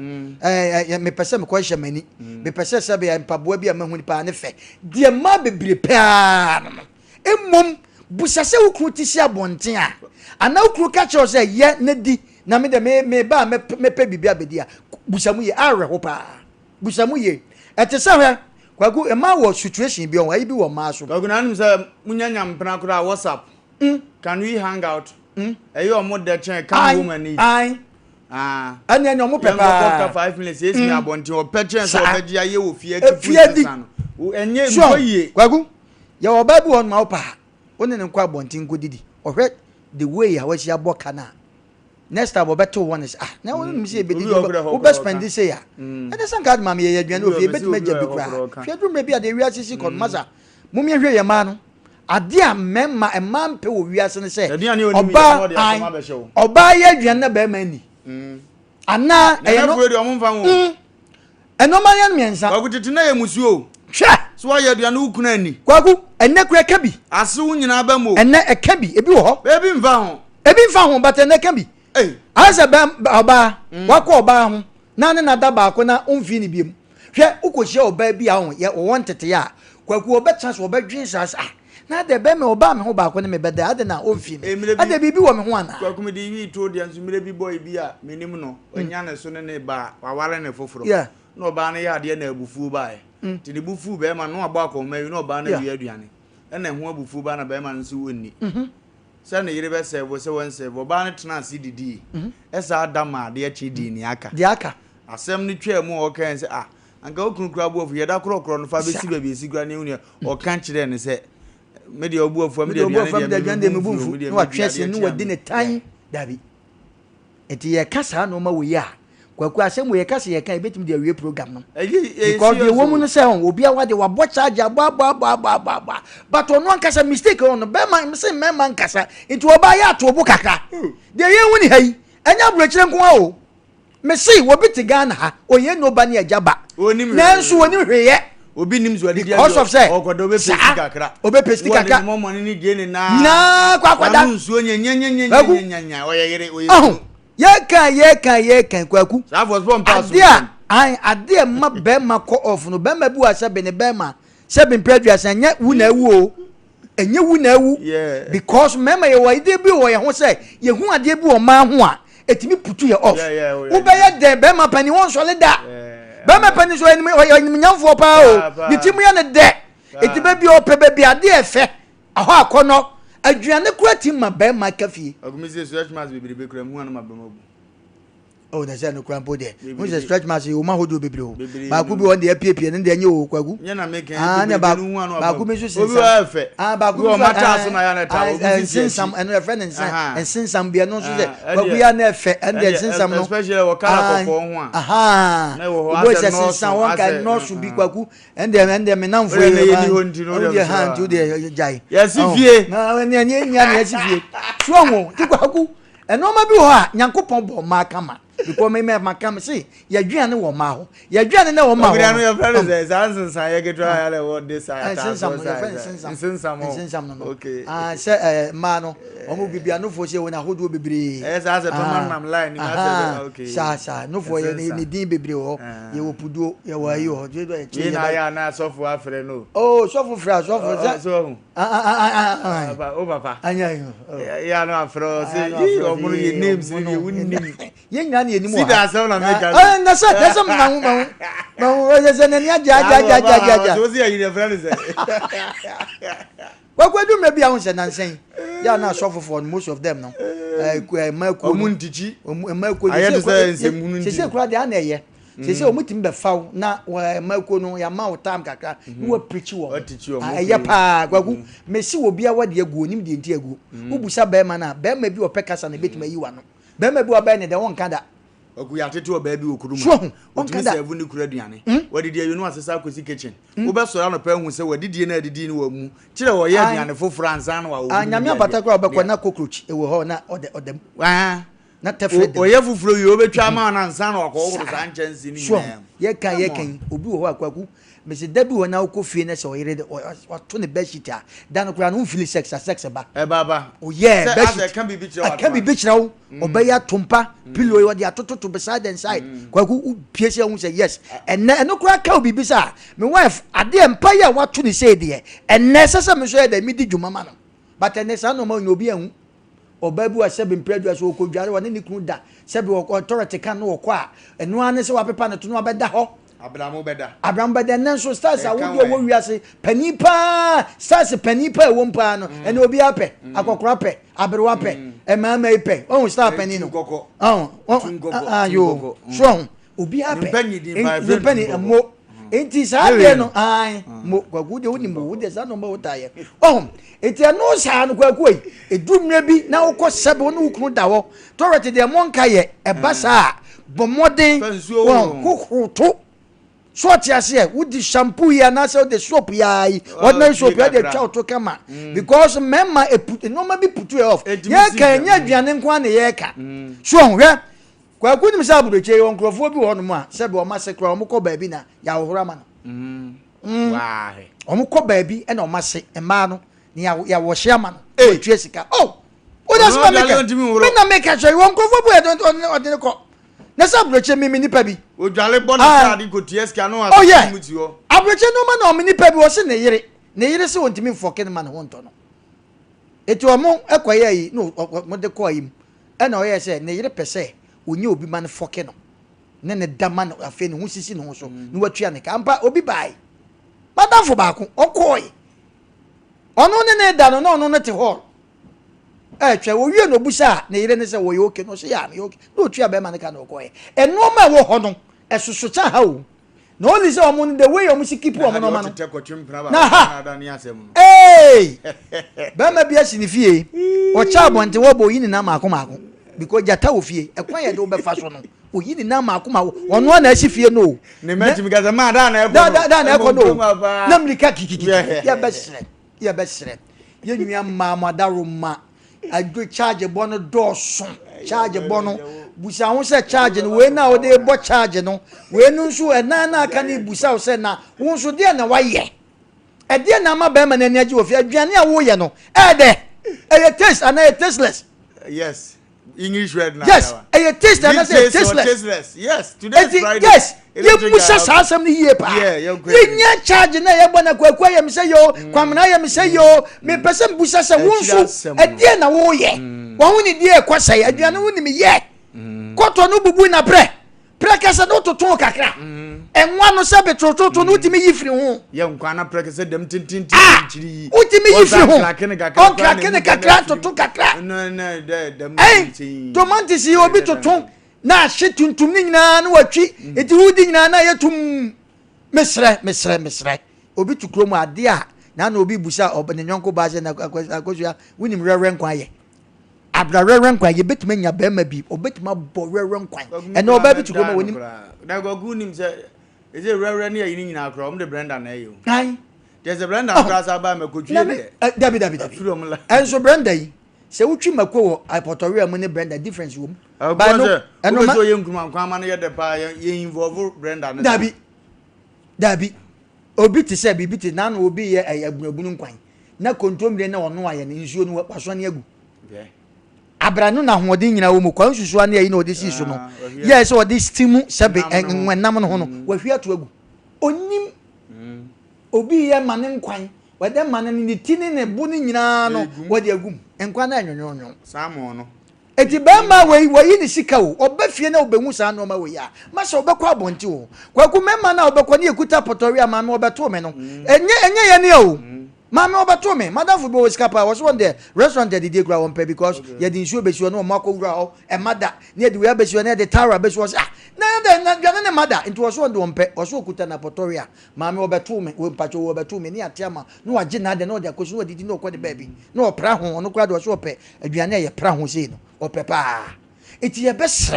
me pese me ko hye mani me pese se be mpaboa bi amahu nipa ne fe de ma bebre pa no emmom busase wukru ti sia bonten a ana wukru ka che o se ye na di na me de me ba me pe bibia bedi a busamu ye awe ho pa busamu ye etese hwe kwagu ema wo situation bi on ayi bi wo ma so
kwagu na nim se munyanya mpena kura WhatsApp can we hang out eyo omo de chen kan woman ni
ani ani omo pepa
5 minutes yes me abonti o pe chen so obeji aye wo fie ati san enye nkoye
kwagu ya oba bi won ma opa oni ne nkwa abonti nkodidi ohwe the way ya washi aboka na next time obeto one is na won mi se bedi o be spend this ya and san card mama ye aduane o fie beti meja bi kra fie drum bi ade wi asisi kon maza mumye hwe ye ma no ade a memma emampe wo wiase ne se oba ye aduane na be ma ni ana
eno fwe de omfa wo
eno ma yan miensa
kwagutete na ye musuo
hwe
so wa ye aduane ukuna ni
kwagu enne kura kabi
ase wo nyina ba mo
enne ekabi ebi wo ho
ebi mfa ho
but enne kabi asa be oba wakọ oba ho na ne nada ba ko na omfi ni biem hwe ukohia oba bi a ho ye wo ntete ya kwaku oba chance oba dwin sas na de be me oba me ho ba ko ne me beda ade na omfi ni ade bibi wo me ho ana
kwaku me di wi to de anso mire bi boy bi a menim no onya ne so ne ba waware ne foforo na oba ne ya ade na abufu ba ti de bufu be ma no agba ko ma wi na oba na wi aduane na ho abufu ba na be ma nso wonni se ne yire be serve se won serve oba ne tena ase didi esa adama de achi di ni aka
di aka
asem ni twa mu o kan se anka okunu kura buofu yeda krokro no fa be si baby sigura ne unu o kan kire ne se me de obuofu me de aduane
de me bumfu no atwese no wadi ne tan dabi enti ye kasa no ma wo ya kwaku asem wo ye kasa ye kan betim de awie program no because the woman no say on obi awade wa bo charge ba but ono kasa mistake on be man say me man kasa enti oba ya to obu kakra de ye woni hai enya brochire nko a o me see wo biti Ghana ha oye no ba ne ajaba nanso woni hweye
obi nim zo ade dia
ogodo be pesi kakra obe pesi kakra
mo mo ni die ni na
kwakwada
nsuo nyanya oye
ye kan kwaku ade ma be ma ko off no be ma bi wa sebe ne be ma sebe previous anya wu na wu o enye wu na wu because mema ye wa ide bi wo ye ho say ye hu ade bi o ma ho a etimi putu ye off wo be ye de be ma pani won so le da be ma pani so enimi nyamfo pa o bitimu ye ne de etibe bi o pe be ade efe aho akono aduane kura ti ma be ma kafie
agumisi stretch mass be kura mu anu ma be mabu
oh na say no kura mpo de mu say stretch mass o ma hodo bebre o ba ku bi won de apiepie ne de anye o kwagu
nya na make nu anu
ba ku mi so
obi wa fe
ba ku
o mata so na ya na ta
obi sinsam eno e friend and sinsam bia no so say kwagu ya na efe and de sinsam no
especially wo kala kokko ho a
na wo say sinsam won ka no so bi kwagu and de me namfo
e ni ho ndi no
de hand to de jai
yes fie
na nya nya yes fie so ho ti kwagu eno ma bi ho a nyankopon bo ma kama because me makam see ya dwane wo ma ho ya dwane na wo ma ho
no your friend say sansan ya get try ale what this side
sinsam no okay say ma no omo bibia no fo say wona hodo bebre
say to man nam line you say okay
sa no fo ye ni din bebre ho ye wo pudo ye wa yi ho je do e
che na ya na sofu afre no
oh sofu fra sofu
so o papa
anya
ya no afro say yi omo ye names ni wunnim
ye nya ni enimu
ha see that na make
na say that's ma say na ni aja
so see you friend say
wakwadu mebi ahun se nansen ya na sofofo most of them no maku
omuntichi
maku se kura de ana ye se omutim be faw na maku no ya ma time kakra wo preach wo ya pa gwagu mesi obi a wade agu onim de nti agu ubusa be ma na be ma bi opekasa na betima yiwa no be ma bi oba ne de won kada
oku ya tete oba bi okuduma otumi serve ni kura duane wadidi you know asesa akosi kitchen wo be soro no pa hu se wadidi na adidi ni wa mu kire wo ye duane foforo ansa na wa wo
anyame apata kura obekwa na cockroach ewo ho na odem na tefred
o ye foforo yi obetwa ma na ansa na wakọ sa nchansi ni
ye kan obi wo ho akwaku mesi dabi wo na ukofie na se o yire wato ne bedsheet a dan kura no feel sex ba
baba
oh yeah
bedsheet can be
bichira wo obeya tompa pillow wo de atoto beside and side kwaku pie se hu say yes eno kura ka obi bisa me wife ade empa ya wato ne say de enne sese me so ya da mi di dwuma ma no but enne sa no ma obi ahu obabu asebe mpredua so okodware woni ni kunu da sebe authority kan no wokọ a eno ane se wapepa ne to no abeda ho Abraham beda nanso stars a wodi wo wiase panipa stars panipa e wo mpa no ene obi ape akokora pe abrewa pe e mama ipe o star pani no yo so obi ape penny mo enti sa de no ai mo kwagu de woni mo de sa no mo taye enti no sa no kwagu edumre bi na wokọ sebe woni ukunu da wo torrent de monka ye e basa bomoden kokroto so tiase wudi shampoo ya na say the soap ya ordinary soap ya dey try to come because memma e put no ma be put you off ye kan nya aduane nko na ye ka so hwe kwa kunim sa bureche won krofo bi ho no ma se be o ma se kra o mo ko ba bi na ya wohora ma no
wa he
o mo ko ba bi e na o ma se e ma no ni ya wo hye ma no e tue sika o that's what make na make sure won krofo bu e don ko na sa bureche mi nipa bi
o dwale bona sa adi ko tieska no
amuti ho abureche no ma na o nipa bi o se ne yire se wontimi foke ne ma ne ho nto no eti o mo ekoye yi no mo de ko yi e na o ye se ne yire pese onye obi ma ne foke no ne dama no afi ne ho sisi ne ho so ne watua ne ka ampa obi bai madafo ba ko okoi ono ne da no no te ho twa wo wie no busa ne yire ne se wo yoke no so ya me yoke no tua be ma ne ka no koye eno ma wo ho no esoso cha ha o no only say omo the way omo keep omo no ma no hey ba ma bia sinifie o cha bonte wo bo yini na maako because jata wo fie ekwan ye de wo be fa so no o yini na maako ono na asifie no
ne match mi gaza ma da na
eko no na mlika kikiki ya besre ye nua ma madaro ma agbe charge bono doso charge bono busa ho se charge no we na o de bo charge no we nu nso ena na aka ni busa o se na wo nso de na waye e de na ma ba ma na aniaje wo fi aduane a wo ye no e de e taste and e tasteless
yes English word now
yes e taste and e tasteless
yes today is Friday
yes ye musa sasam ni ye pa ye nya charge na ye bona kwakwa ye me say yo kwamna ye me say yo me person busa se wo nso e de na wo ye wo hu ni de kwasa ye aduane wo ni me ye koto no bubu na prekese no toton kakra enwa no se betototo no utimi yifiri ho
ye nkwa na prekese dem tintin chiri
utimi yifiri ho on krakene kakra toton kakra
no dem
tomanti si obi toton na hye tuntum ni nyina na watwi eti hudi nyina na yetum mesre obi tukro mu ade a na obi busa obene nyonko ba je na akosua wunim rere nkwa ye abrarere nkwan ye betuma nya ba ma bi obetuma bo rere nkwan e na oba bi tukro ma wonim
na gogu nim se is it rere na yin nyina akro om de Brenda na yo
ai
there's a Brenda akra sa ba ma kodwie de
dabi enso Brenda yi se wutwi mako wo apotoria mu ne Brenda difference wo
ba no eno ma so ye nkuma nkwan ma no ye de pa ye involve Brenda na
dabi obi ti se bibi ti na no obi ye agbunabunu nkwan na kontomire na ono aye ne nsuo no paso ne agu abranu na hoden nyina wo mu kwan susu ane ayi na odi si so no yes odi stimu sebe enwenam no ho no wahwi ato agu onim obi ye mane nkwan wede mane ni tini ne bu ni nyina no wode agum enkwan na anyonyonyo
samo no
eti ba ma we ni sika wo obafie na obehu sa no ma we ya ma so obekọ abonti wo kwaku mema na obekọ ne ekuta potoria ma me obeto me no enye ye ne o Mama obato me, madam football escapa was one there. Restaurant that they grow on pay because you didn't show be no Marco grow and mother near the way be near the tower be was na mother it was one on pay or so kutana potoria. Mama obato me, we pacho obato me near Tiama. No agina de no their cause no did know what the baby. No praho no crowd was so pay. Aduane ye praho say no or pepa. It ye best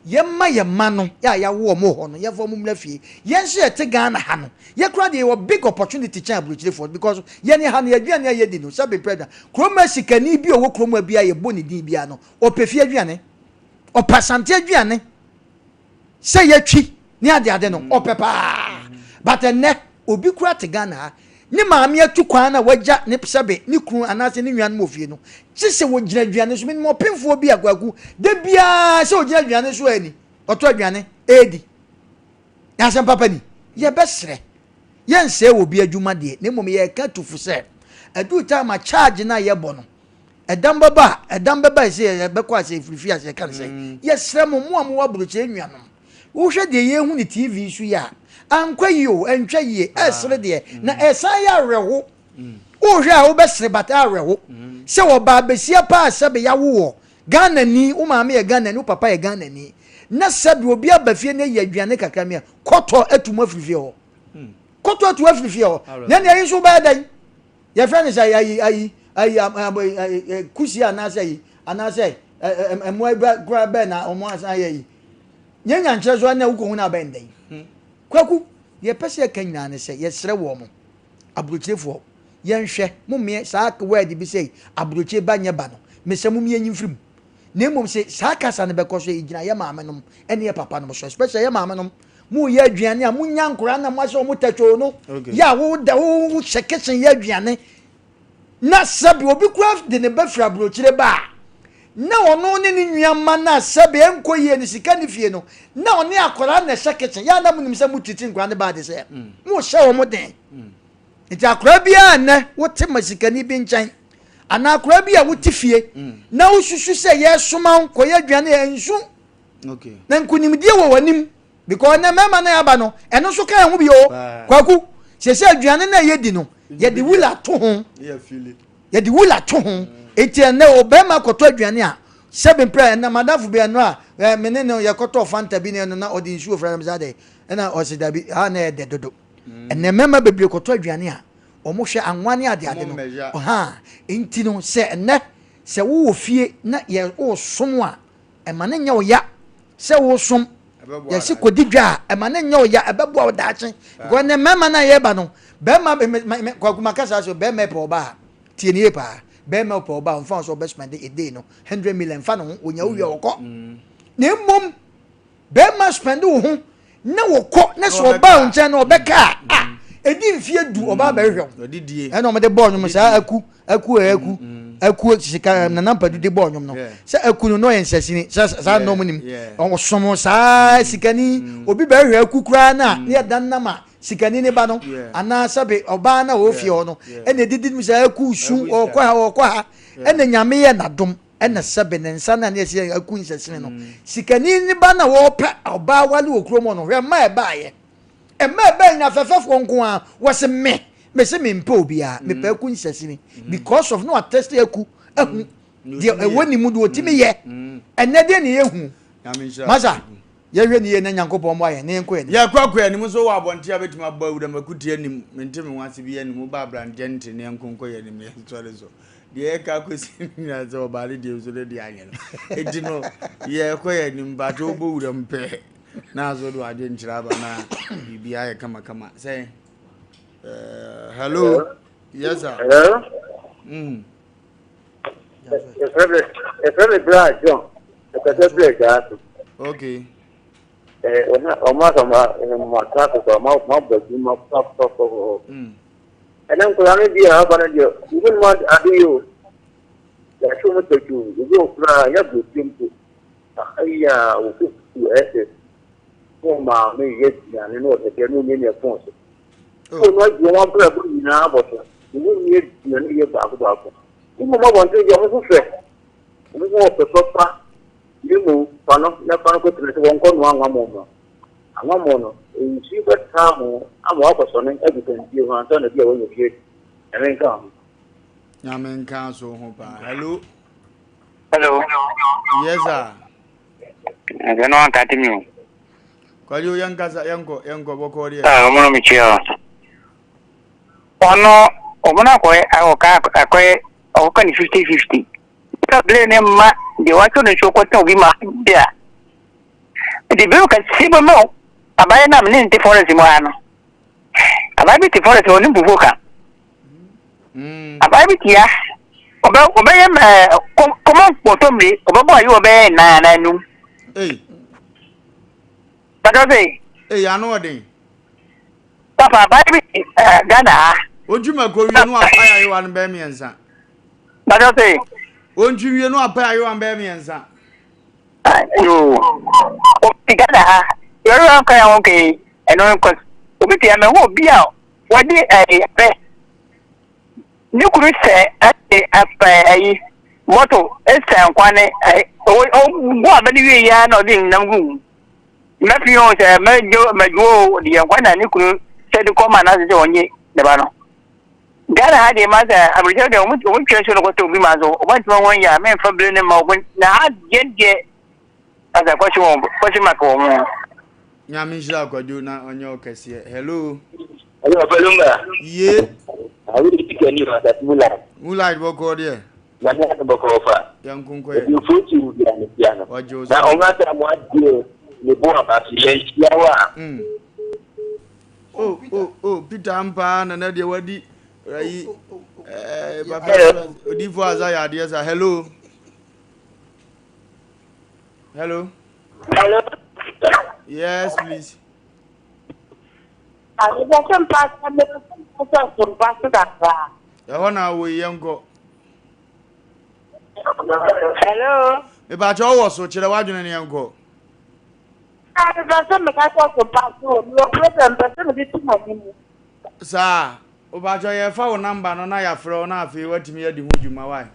yemma yemma no ya wo mo ho no ye fo mum lafie yen so ete Ghana ha no ye kra de wo big opportunity chan abrochire for because ye ne ha no aduane ye di no sabe president kroma sikani bi owo kroma bia ye boni din bia no opefie aduane opasante aduane se ye twi ni ade no opepa but ne obi kra te Ghana ha ni maame atu kwan na wagya ne sabe ni kru anase ni nwan mo fie no chise wo gina aduane so mo pemfo bi agwagu de bia se wo gina aduane so ani oto aduane edi ya sem papa ni ye besre ye nse wo bi adwuma de ne mom ye ka tufu se adu ta ma charge na ye bo no edam baba se ye be kwa se frifi ase kan se ye sre mo mo waburu che nnuanom wo hwe de ye hu ni TV su ya ankwayo entwa ye esre de na esan ya rewo o hwe a wo besre bata rewo se wo ba besia pa sebe ya wo Ghana ni wo maame ye Ghana ni wo papa ye Ghana ni na sebe obi abafie na ye aduane kakramia koto atumu afrifie ho koto atu afrifie ho na ne yin so ba dan ye friend say ayi kusi anase emo gra be na omo asan ye nyanya nkyere so na wo ko hu na ba ndan kwaku ye pese kanyina ne se ye sere wo mo abrochefo ye nhwe mumme saa word bi sei abroche ba nye ba no mese mumme nyimfrim na emom se saa kasa ne bekoso igina ye maame nom ene ye papa nom so especially ye maame nom mu ye aduane a munya nkora na mo aso mo tatwo no ya wo da wo chekechen ye aduane na sabi obi kura de ne bafra abrochire ba na ono ne ni nnuama na sabe enkoye ni sika ni fie no na oni akora na shaketchen ya na munim se mutiti nkwa ne ba de se mu hye wo mo den nti akora bia na wote masika ni bi nchan ana akora bia wote fie na wosusu se ye soma nkoye aduane ensu
okay
na nkunimdie wo wanim because na mema na aba no eno so kan ho bi o kwaku se aduane na ye di no ye de wula to ho ye de wula to ho eti na obema koto aduane a seven prayer na madafu be no a menene yakoto fanta bi ne no na odi nsuo fra na zade na osidabi na de dodo ene mema bebre koto aduane a omo hwe anwane ade no enti no se ene se wo fie na ye wo som a emane nya wo ya se wo som ye se kodi dwa emane nya wo ya ebebo wo daache go ne mema na ye ba no be ma kwakuma kasa so be me pe oba tie ni pa be me pe oba mfa so be spend a day no 100 million fa no onya wo ye okọ ne mom be ma spend wo ho na wo kọ na so oba nche na obeka edi mfie du oba ba hwem odidie e no me de ball nyum sa aku sika na nampa du de ball nyum no sa aku no ye nsasini sa no munim on somo sa sikani obi ba hwe aku kura na ye dan nama sikani ne ba no ana sabe oba na wo fie ho no ene didi mi sa aku su okwa ha ene nyame ye nadom ene sabe ne nsa na ne ye aku nsasini no sikani ne ba na wo pe oba wale okro mo no hwe ma e ba ye ema be nya fefefo nko a wose me se me mpa obi a me pa ku nsasini because of no attest eku ehu de ewoni mu do otimi ye enne de ne ehu masa ye hwe ne ye na nyankopon mo aye ne enko ye
ya kwakwa ni muso wa abonti abetuma ba awura makuti anim mente me wase bi anim ba brande nte ne enkonko ye ne me sore so de ka kwesi na zo ba de so de anye no edi no ye ko ye nim ba to bo wura mpe na zo do ade nchira ba na bibia ye kama say hello yes sir
hello it's very bright John it's very bright
okay
oma traffic ma baby ma stop and I'm going to be a manager even want you ya show me to you go ya go simple aya o ku ese ma me yes ya ni no te no ni ne phone so no you want to put in na but you need you need ba ko you mo want to you mo fe mo mo pe papa you mo pano na pano ko tele won ko no anwa mo no e si ba ta mo amo ko so ne e bi kan bi ho na bi a won ye amen ka
amen ka so ho ba hello yes sir
no an ka timi
kwa yo yankaza yanko bokori
omo mi chio ono omona ko akoka ni 50-50 problem ne ma de wacho ne choko to bi ma dia de be ka sibo mo abaye na mne nte forest mo ano abaye bi te forest oni buvoka abaye bi tia oba ye ma comment poto mri oba bo ayo oba na nu Badose
anu odin
papa abaye bi Ghana
ojuma ko wi nu apaya yo an be miensa
Badose
onju wi nu apaya yo an be miensa
yo o Ghana yo ran kan okay eno ko obi ti ame ho bia wadi pe ni kuru se ayi moto esen kwane o go abani wi ya na odin namgu mefi o se mejo di kwana ni kuru se di ko mana se onye de ba no Ghana ha de ma za abirja de mu twa so ko to bi ma zo o ba ti won ya me fa ble ne ma o na ha je aza kwa shi mako mu
nyami jira kwaju na onye okese hello
Wofa Lumba
ye
awu di kani ra da
mula boko de
na na boko fa
yankunko ye
you futi u dia ne piano
ojo
na o ma ta mo adie ne bo aba ti ye yawa
Peter Mpa na de wadi ayi baba odifo azaya de sa hello yes please
Asem Mpe
na wo yenko
hello
e ba cho wo so kire wadwene ne yenko
Asem Mpe no problem person bi tuma ni
sa o ba cho ye fa wo number no na ya frɛ na afi watimi adi ho dwuma wai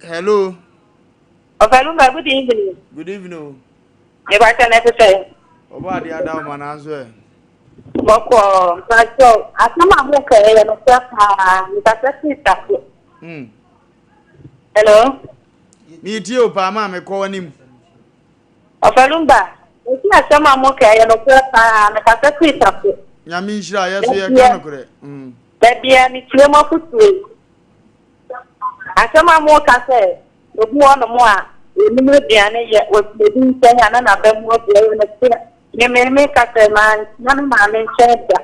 hello
Wofa Lumba good evening e ba ta na te
oba dia da o mananzo e
boko pacho asema mo ke ya no saka ni ta sita hello
mi ti o pa ma me ko wanim
Wofa Lumba. Esi Asem Mpe ya no pa na ka se tapo.
Nyame nhyira yeso ye ka no kore.
Bebia ni tiemo futu. Asem Mpe ka se obi wono mo a enimu diane ye obi nsenya na be mo bi e na tia. Ye me ka se man na ma me ncheda.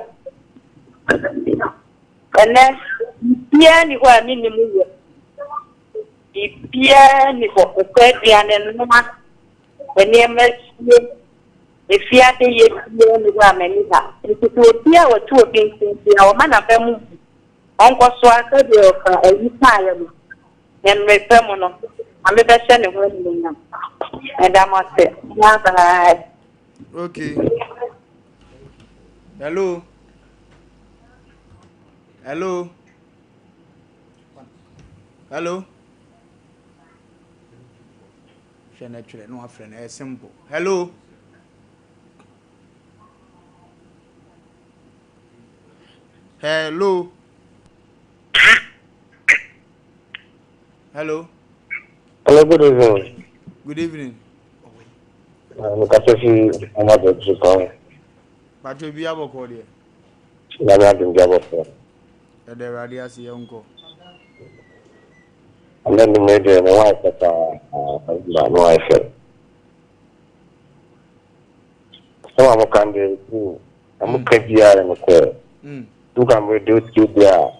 Ene bia ni kwa mini mu ye. Bia ni ko ko diane no ma. Ene me if you are the year, Manita, if you would be our two against our man of them, Uncle Swaka, you tire and my feminine. I'm a best anyway, and I must say,
Okay. Hello. Hello. Hello. No friend, simple. Hello. Hello. Hello.
Hello, good evening.
Good evening.
I'm Katafi Amado Chukong.
But you be able to call here.
I'm not in Java.
The radius, uncle.
And then the major and wife that my wife. So I'm a candidate. I'm a KGR and a call. You can reduce you there.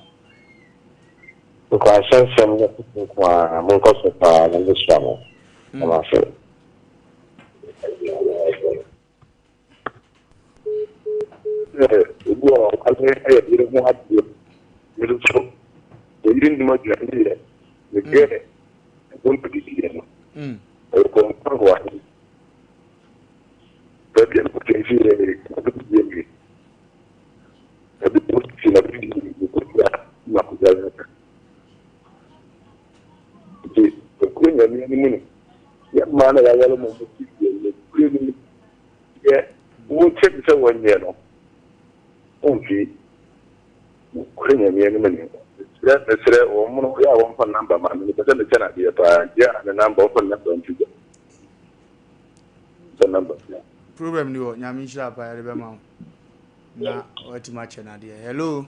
Because I sent some Munkos and this channel. I'm afraid. You didn't much idea. You get it. Don't put it in. Or come one. But then put it in a bit of you could not the queen of the minute. Yet, man, I almost yeah, we'll check this out 1 year. Okay, queen of the minute. That's the one number, man. But then the channel here, yeah, and the number of number on the number.
Problem you Nyamisha by Rebema. Na what much na dear. Hello.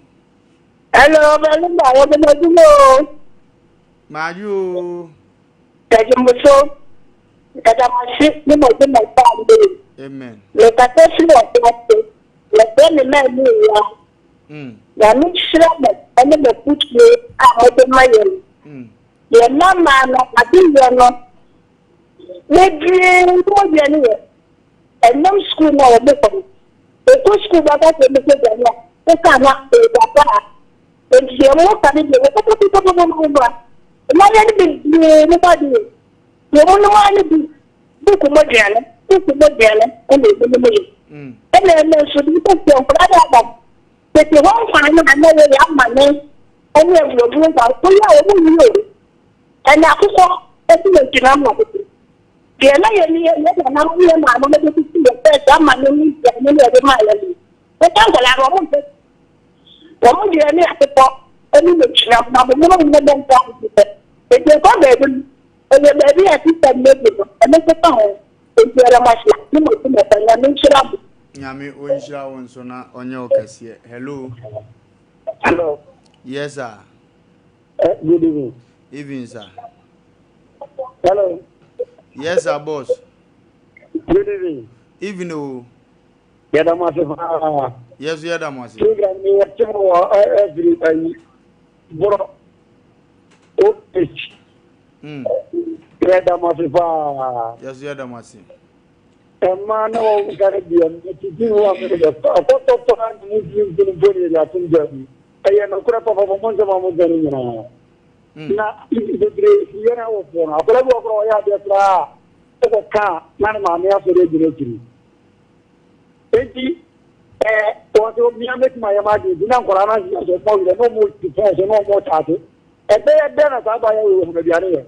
hello, Belinda, what do you know?
Maju.
Tajumbuso, Tajamashi, you know, my family.
Amen.
Let us see what let them know. Yami Shrubber, and then the put me out of my own. Your mamma, I think you're not. Maybe more than anywhere. And no school now, the two school that I can make them. They cannot pay that. And she almost had it. Nobody. You don't know why you do Modern, and they do me. And then there should be your brother. But you won't find another young man, and you will do that. And I saw a little the other now we are not going to see the first man in the mile. But I won't say, what you are at the top, and you look now, the woman in the bank. If you go there, and the baby has been made, and it's a phone. If you are much like you must be
Yami Oisha on Sona on your case. Hello.
Hello.
Yes, sir.
Good evening.
Evening, sir.
Hello.
Yes, sir, boss.
Good evening.
Evening, oh.
Yadamasa.
Yes, Yadamasi.
Children, you are every boro. Yadamasa.
Yes, Yadamasi.
A man of Caribbean, to do one minute. A photo of Muslims in Bonia, Latin Germany. I am a crap of a month of Amazon. Now, the great year of one. I will go for a car, man, after the regulatory. What will be my imagine? Now, Corona is no more defense, no more charges. And they are done as I buy the area.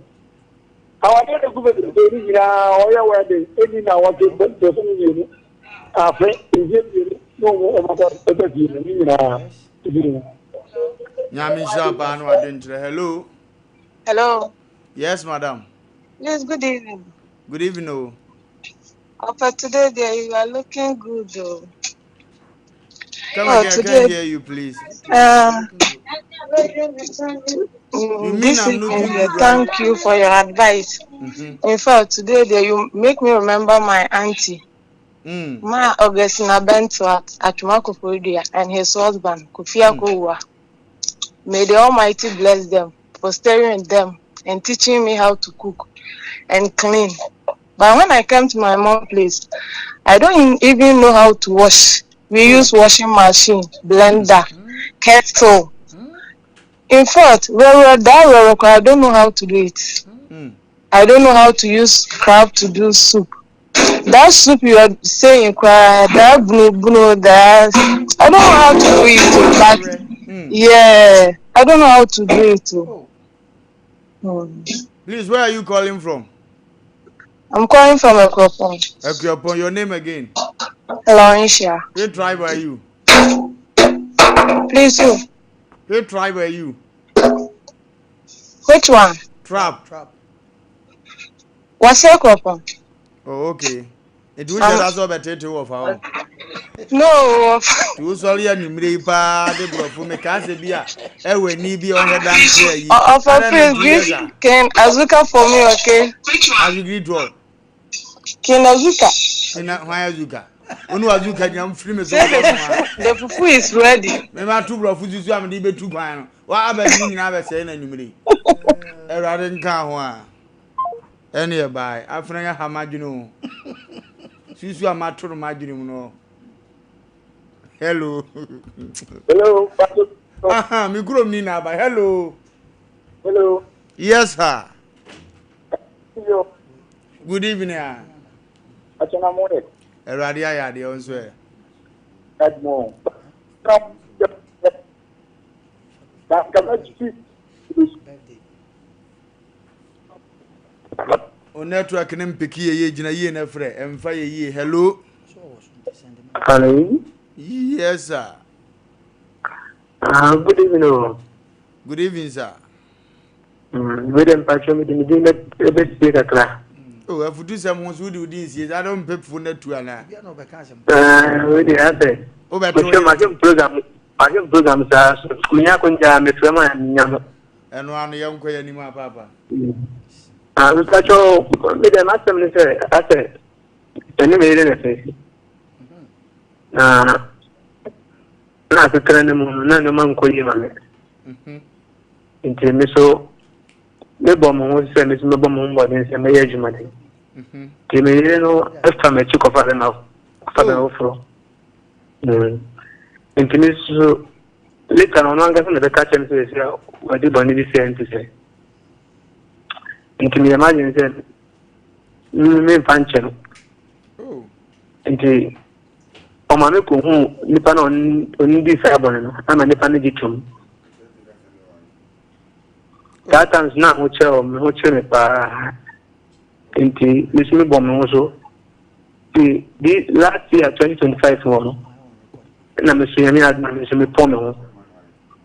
How I get a good baby now, where they any now what you put the phone after no more about
Nyamisha Banu Adentre. Hello.
Hello.
Yes, madam.
Yes, good evening.
Good evening. Oh.
But today there you are looking good though.
Come
Oh,
again, I
today
can't hear you, please.
uh
You mean
this
I'm
evening
looking
there,
good, right?
thank you for your advice. In fact, today there you make me remember my auntie. My Augustina Bento at Chumakopodia and his husband, Kufia Kowa. May the Almighty bless them for steering them and teaching me how to cook and clean. But when I came to my mom's place, I don't even know how to wash. We use washing machine, blender, kettle. In fact, I don't know how to do it. I don't know how to use crab to do soup. That soup you are saying, that blue, that I don't know how to do it. But yeah, I don't know how to do it.
Please, where are you calling from?
I'm calling from a couple.
Okay, upon your name again.
Laurentia.
What tribe are you?
Please do.
What tribe are you?
Which one?
Trap.
What's your couple?
Oh, okay. It was just a better of our.
No.
To sorry and you may pa the bro for me can say be a we need be on your dance here.
For please can Azuka for me, okay?
As you greet all.
Can Azuka?
Can why Azuka? Onu Azuka jam free me so.
The fufu is ready.
Me ma two bro fuji so am dey be two kwan. Wa aba ni nyina be say na nyumire. Erade nka ho a. Ene e bai. Afran ya hamadwunu. Susu amatoro madwunu no. Hello.
Hello.
Aha, mi group ni na ba. Hello.
Hello.
Yes, sir.
Hello.
Good evening.
Achana morning.
Erade aya de on so e.
Good morning.
O network nem peki ye gina ye na frɛ emfa ye hello.
Hello.
Yes, sir.
Good evening.
Good evening, sir.
Good evening, me di na be speak akra.
Oh, afutu sam ho so di udi nsie. I don't pay for netu ana.
We dey ate.
O beto.
Program sa kunya kunja me frema nyam.
Eno anu ye nko ye ni ma papa.
Mtacho me dey masem ni say ate. Eni me ile ne say. Na sekere ne mu na ne man ko yi ma me. Nti me so me bom ho se me me bom ho bo den se me ye adwuma de. Ti me ile no extra me chi ko fa na ofro. Nti me so later on anga se me ka chem se se o di boni di se nti se. Nti me imagine se me panche no. Nti o ma me ko hu nipa na oni di sa boni no ama nipa na gitum. That times na hotel me pa nti me bom no so the last year 2025 no na me so yami adma me so me pom no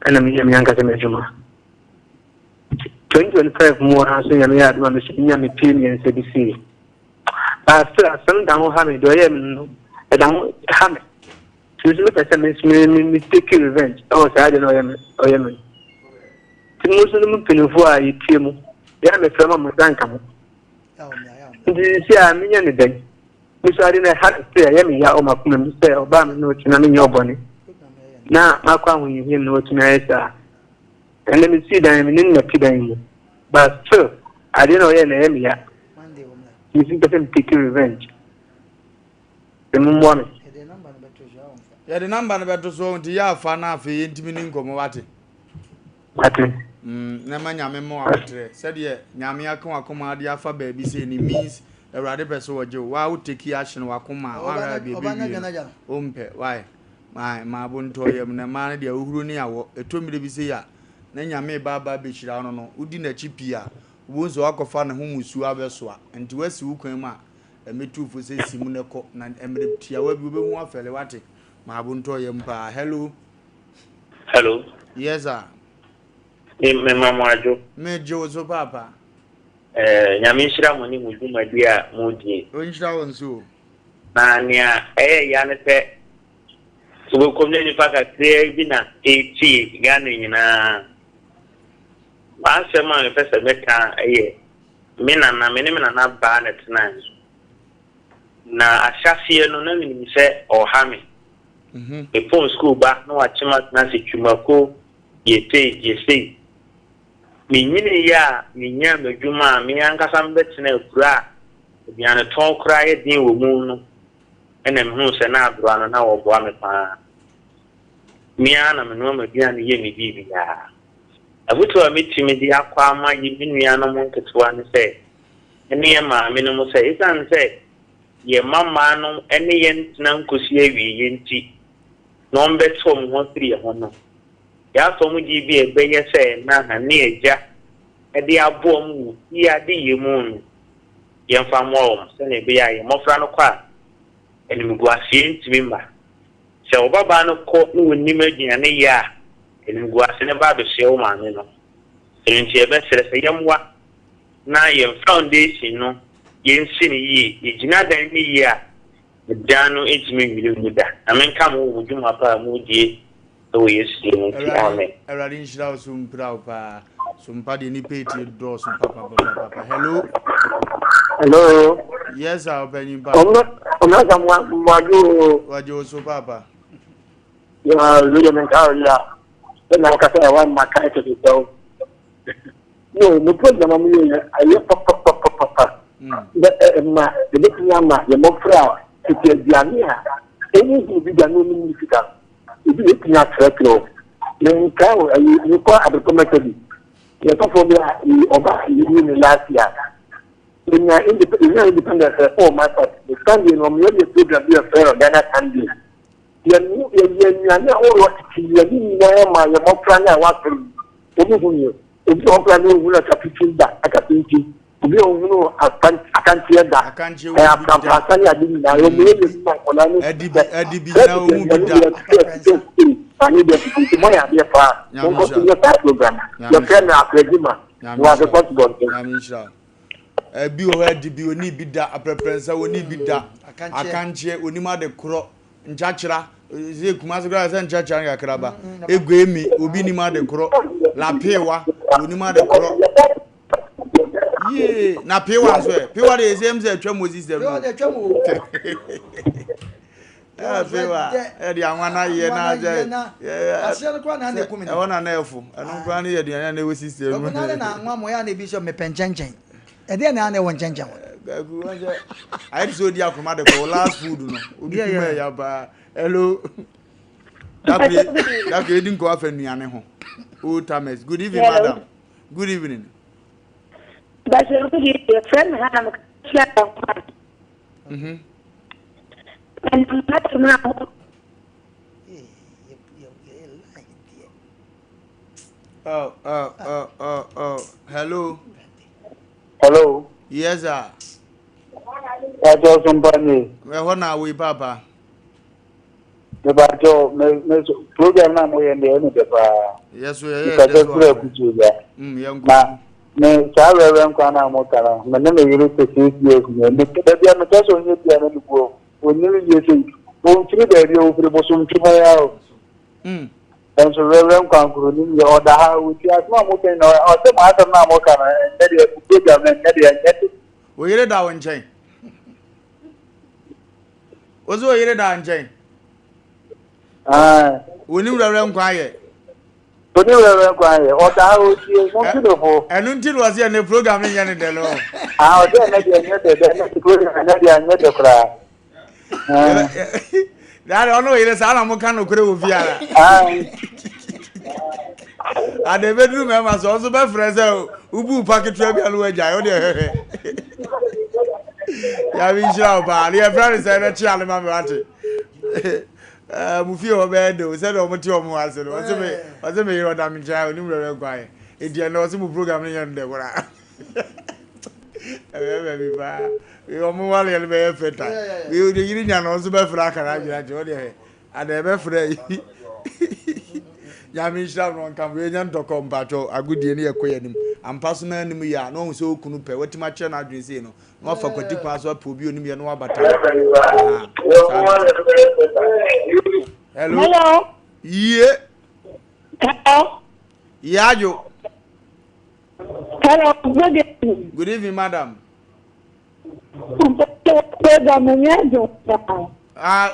na me yami anga se me juma 2025 mo na so yami adma me so yami pin yen se bisi after some down ha me do yam no e down ha me so me pese me take revenge oh say I don't know yam Muslim pinfo a yitie mu ya me frema mo danka mo ndi si a minya ne den mi so ade na ha se ya me ya o makuna mi se oba me no tina me nyobone na makwa hu yihim no tina esa and me see dan me nna kidan mu but still ade na o ye na ya me ya you think that I'm taking revenge the mo me
ya the number na beto so nti ya fa na afa ye ntimi ni nkomo wate na manyame mo abetre said ye nyame aka wakoma ade afa ba bi se ni means Erade person waje wa wo take action wakoma wa bi ompe why my bonto yem na ma na de ahuru ni awo etomire bi se ya na nyame baba be hira no no udi na chipi a wo nso akofa na humusu abeso a enti wasi wukwan ma emetufo se simu ne ko na emre tia wa bi obehu afele wate ma bonto yem pa hello yes sir
me mama ajo
me jo so papa
nyame hira mo ni muduma dia mudie
o hira won so
na nia ya ne pe so ko ne nipa ka kre bi na eti Ghana nyina ba se ma ne pese meka mina na ba na tena na asafie no na mi se ohame e phone school ba no wa chima na se twumako yese mi nyine ya mi nya medwuma mi ankasa mbetena ekura bia ne ton kura ye din wo mu no ena me hu se na abro no na wo boa me pa mi ana me no ma bia ne ye mi bibi ya abuto a mitimi di akwa ama yi binua no mo nketewa ne se ene ye ma me no mo se isan se ye mama no ene ye ntena nkosi awie ye nti no mbeto mo ho tiri ho no ya so mu di bi ebeye se na ha ne eja e di abo mu ya di ye mu no ye mfa mo se ne be ya ye mofra no kwa ene mgu asie ntimi mba se obaba no ko no woni magina ne ya ene mgu asie ne ba be se o ma ne no enti ebe sere se yamwa na ye foundation no ye nsi ne yi ye gina dan ne yi a dano ejimi nwiri mu da amenka mo wo dwuma pa mo die o yesu ne ti amen
Eradi nshira so mpra pa so mpa de ni peti do so papa
Hello.
Yes openyin pa
Ona samwa
wajo so papa
ya lule menka ya na ka sa wa maka ke to no problem mu ye ayo papa ma de nyama ye mo fra ti diani a eni bi da no ni fika ibi e tinya trekro menka ayi ko abekomekedi ye to fo bia oba ni last year independent oh my God the standing on your program be a fair Ghana standing you na all what you ni na ma your mofra na wa tru obi mofra no hu na capital da akapinti obi ohunu akantie da
akantie
wo asani adi na yo me ni ma kola ni
adibi na wo mu bi da
ani de mo ya be fa mo ko your program your friend na akredima was responsible
inshallah bi o adibi oni bi da aprepensa oni bi da akanche oni ma de kro nchachira ze kumase gra ze nchachira ngakraba eguemi obi ni ma de kro la pewa oni ma de kro ye na pewa so pewa de same say atwa Moses dem no
atwa mo
pewa di anwana ye na je
asian kwa na ekumi
e wona na efu enu kwa na ye di na we system
no na anwa mo ya na bi so me penchenchen ede na na won chenchen
I so di akoma de ko last food no obi kuma ya ba hello that edin ko afa nuane ho o tames good evening madam good evening
but your friend had and not now
hello
yes sir
Ajo Sompa
we na we papa
the bajo me program na mo yende enu de pa
yes we
na me sawe nkwa na mo kara me na yiri to years me de bia me to so nye bia na dugo oni yesu o ntiri de ri o firi bo so ntuma ya o en so nkwa nkuru ni yo da ha o ti asma mo ken na o se ma na mo kara de de program na de de
o yire da won chen ozo yire da nchen oni wura nkwa ye
oni wura nkwa ye o da o ti mo ti do fo
enu ntiri wase ya ne program nya ne de lo
o de na de nya de program na de nya de kra
That ono yire sa na mo kan no kure wo fiara ade bedru me ma so be freze ubu packet ya bia lo agya yo de ya bi jira ba le friend say na chi ale ma me wate mu fi o be do say do mo ti o mo ase no o se me yiro da mi ja oni mu re gwan e die na o se mu program ni yan de wora bi ba we o mo wale le be feta we o de yiri nya na o se be fra kara bia je o de ade be fra ya me share no kan we nya ndoko mpacho agudie ne yekoye nim ampa so na nim ya no so okunu pe wetima che na adwen sei no no fa kwati kwa so pa obi onim ye no wabata.
Hello.
Yeah.
Hello.
Yajo.
Hello. Good evening.
Good evening, madam. Ah.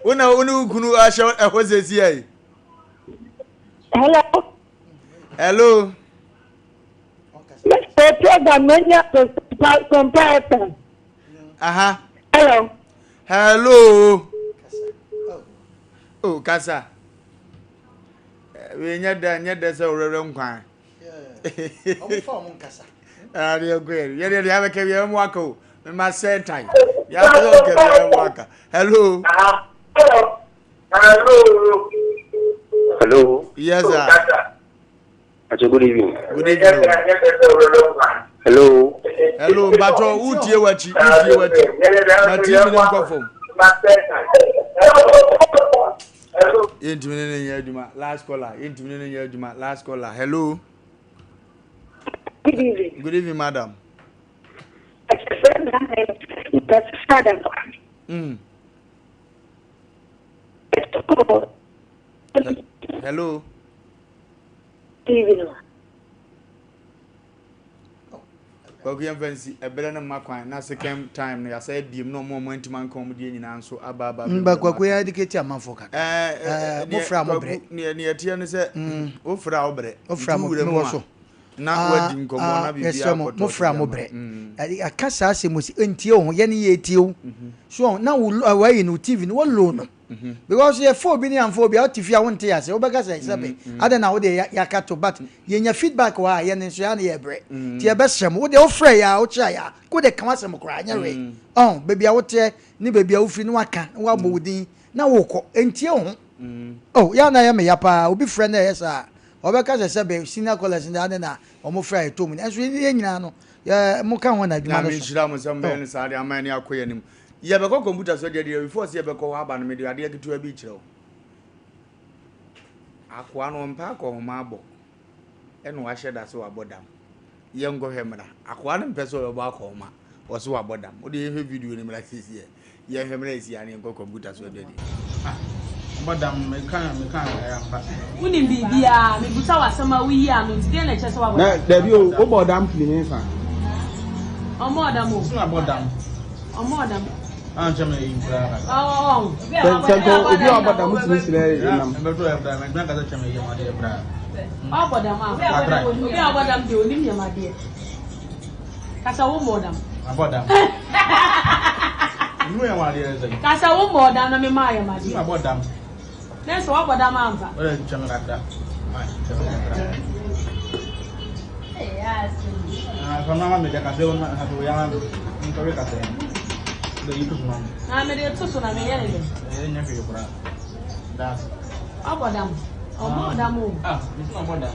Una ukunu asho ehozesi ai.
Hello.
Hello. Aha.
Hello.
Hello. Oh, kasa. We nyada se orere nkwan.
Omo fa omo kasa.
Ari ogwe. Ye ya be ke ye mu aka o. Me ma say time. Ya ko ke ye mu aka. Hello.
Hello.
Yes sir.
Good evening.
Good evening.
Hello.
Hello, Bato, utie wachi. Na TV ne nkofom. Intimine ne aduma. Last caller. Intimine ne aduma. Last caller. Hello.
Good evening.
Good evening, madam. Hello.
Good evening.
Kogian fancy a better than Makwan, na second time. I said, "Dim no more man come with you and so ababa."
But we educate a man for Mofra Mobre
near Tiana said, Ofra Obre,
Ofra Mobre.
Not wedding come on,
Mofra Mobre. A casa seems until Yenny Etio. So now we'll away in TV no alone. Because you're 4 billion phobia if you want to say, I don't know what they yakato, but your feedback why and then Shani break. Tia Bessam, would they offer ya Ochaya? Could they come as a crying? Oh, baby, I would say, ni baby, I'll fin waka, wabudi, now walk until. Oh, Yana Yapa, will be friend there, sir. Or because I said, senior college in the Adena, or more fry to me. As we know, yeah, Mokan when I demand
some balance, I am many acquainting. You have a computer surgery before you ever go up and made your idea to a beach. Aquano and Park or Marble. And why should I so about them? Young go hemera. Aquan peso about home or so about them. What do you have video in like this year? You have hemera and go computer surgery.
Madam, me can
Wouldn't be dear, me put our summer we are means dinner just what
there be over damn cleaning.
Or more than more
about them.
or more than.
Answer me.
Oh,
If you are about them, which is today, I'm going to have them. I'm not going to tell you, my dear brother.
Oh, but them, we are what I'm doing, my dear. That's a woman more than
about them. You know what it is.
That's a woman more than I'm my dear.
About them.
That's what I'm answer.
What is it like that? Yes. From now on, I can say, I'm not happy. I'm going to say.
I'm a little too soon. I'm a little.
That's
about them. Or more than more.
Ah, it's not about that.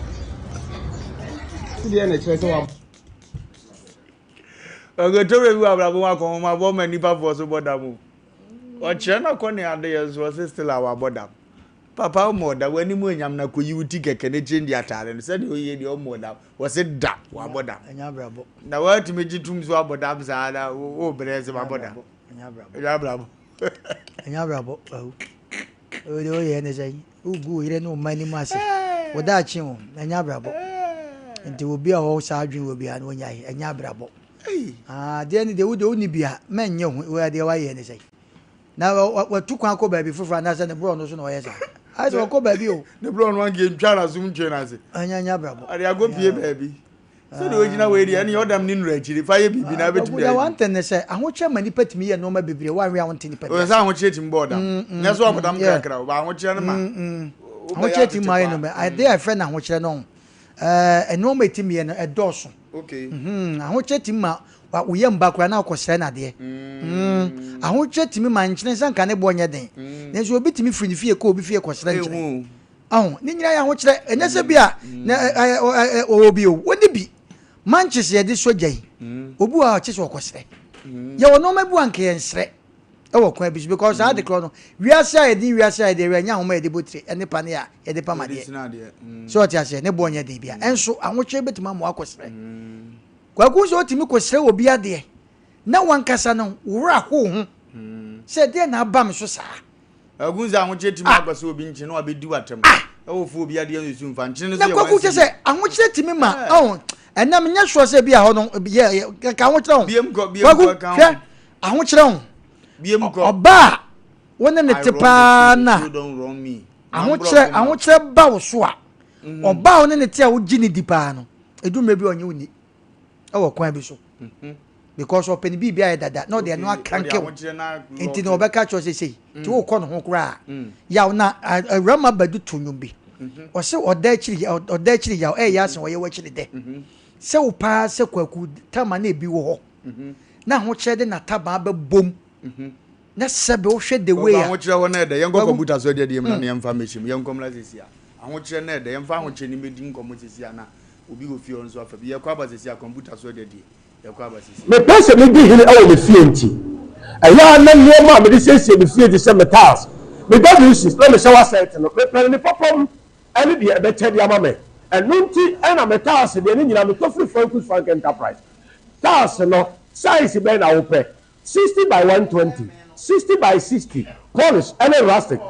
Ogotowe bi abra bo akon ma bo mani pa for so bodam. O che na ko ne ade yes was still our bodam. Papa mo da wani mu anyam na ko yiwuti keke ne change atare no se de oye de o mo da was it da wa bodam.
Anya brabo.
Na what me jitum so abodam sa da o breze ma bodam.
Anya brabo.
Anya brabo.
Anya brabo. O de oye ne say. Ugu ire no mani mase. Woda chi ho. Anya brabo. Nti obi a wo sa adwen obi a no nya anya brabo. Then they would only be a man young where they were any say. Now, what took Uncle Baby for France and the brown was no yes. I don't go baby.
The brown one game China soon China.
Anya brabo.
I go be a baby. So the original way, any other nin rich, if I be never to be one
thing they say, I want your money pet me and no baby, why we want to pay.
Well, I want chasing border. That's what I'm cracker. I want you. I
want chasing my number. I dare a friend I want you know. And no mate me and a dozen.
Okay.
I want you to what we am back right now, Cosena dear. I want you to me my insurance and can a boy a day. Then you'll be to me for the fear could be fear Cosena. Oh, Nina, I want that, and that's a beer. Or be what it be. Manchester this way, Jay. Obua, just what was there. You are no my one can say. ewo kwan bi because I declare no we are side we nya homa de botire ene pa ne ya ye de pa ma de so what ya say ne bo nya de bia enso anwoche betima mo akosere kwaku so otimi kosere obi ade na wankasa no wura ho se de na aba me so saa
agunza anwoche timi agbasa obi nche na obedi watem ewo fu obi ade yesu mfa nche no se
kwaku se anwoche timi ma enam nya sure se bia ho no ka anwoche ho
biem ka
anwoche ho oba wona ne tepa na anwoche ba wo so a oba wona ne te a wo gini dipa no edum bi onye uni ewo kwan bi so because open bi bia dada no de no akanke enti no obeka cho sei ti wo kɔ no ho kura ya na rama badu tonwom bi o se oda chiri ya ya se wo ye wachiri de se wo pa se kwaku tama na ebi wo ho na ho kyerɛ de na taba ba bom na sebe wo hwɛ de way a
ho kyerɛ wo na de yenko computer so de na ne mfa mechim yenko mla sisi a ho kyerɛ na de yemfa ho kyerɛ ni medi nkomo sisi a na obi go fie on so afa bi ye kwa ba sisi a computer so de
me pese me di hini awo me fie nti aya na niema me di sese me fie di se metals me da uses na me shower set no me plan ni popom ani di be tedi ama me enu nti na metals de ni nyina me to free focus frank enterprise tas no size be na wo pe 60 by 120 60 by 60 polish and rustic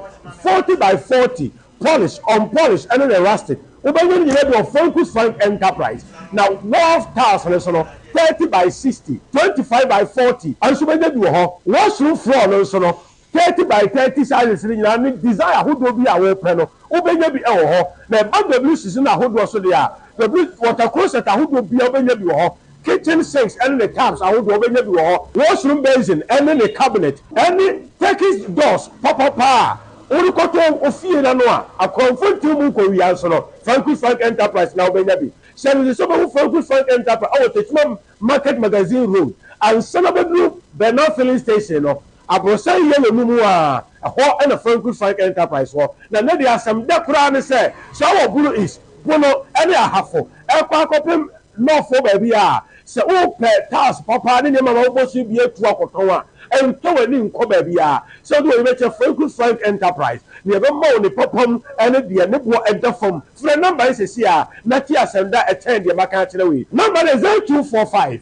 40 by 40 polish unpolished and rustic obanyo ni nyina do focus frank enterprise now wall tiles no so no 30 by 60, 25 by 40. And so many do ho. Washroom floor no so no 30 by 30 sizes ni na desire who do be away no. Obenya bi e ho. Na bag the season na ho do so dia. The water closet who do be obenya bi ho. Kitchen sinks and the taps who do obenya bi ho. Washroom basin and the cabinet. And Turkish doors papa. Ori koto ofie na no a comfort mu ko wi anso no. Frank Enterprise na obenya bi. Send the super focus frank enterprise. Oh, the market magazine road and Sanabadu Bernard filling station. No, I brochure yellow mumua a hot and a frank enterprise. Now, there are some decran say, so our blue is Bono any a half for Elquacopim, no for baby. So, oh, pet task, papa, and your mamma was be a twelve and towing baby. So, do we make a frank enterprise? Never more the popum and the nipple at the phone. For the number is here, not yes and that attend your market away. Number is 0245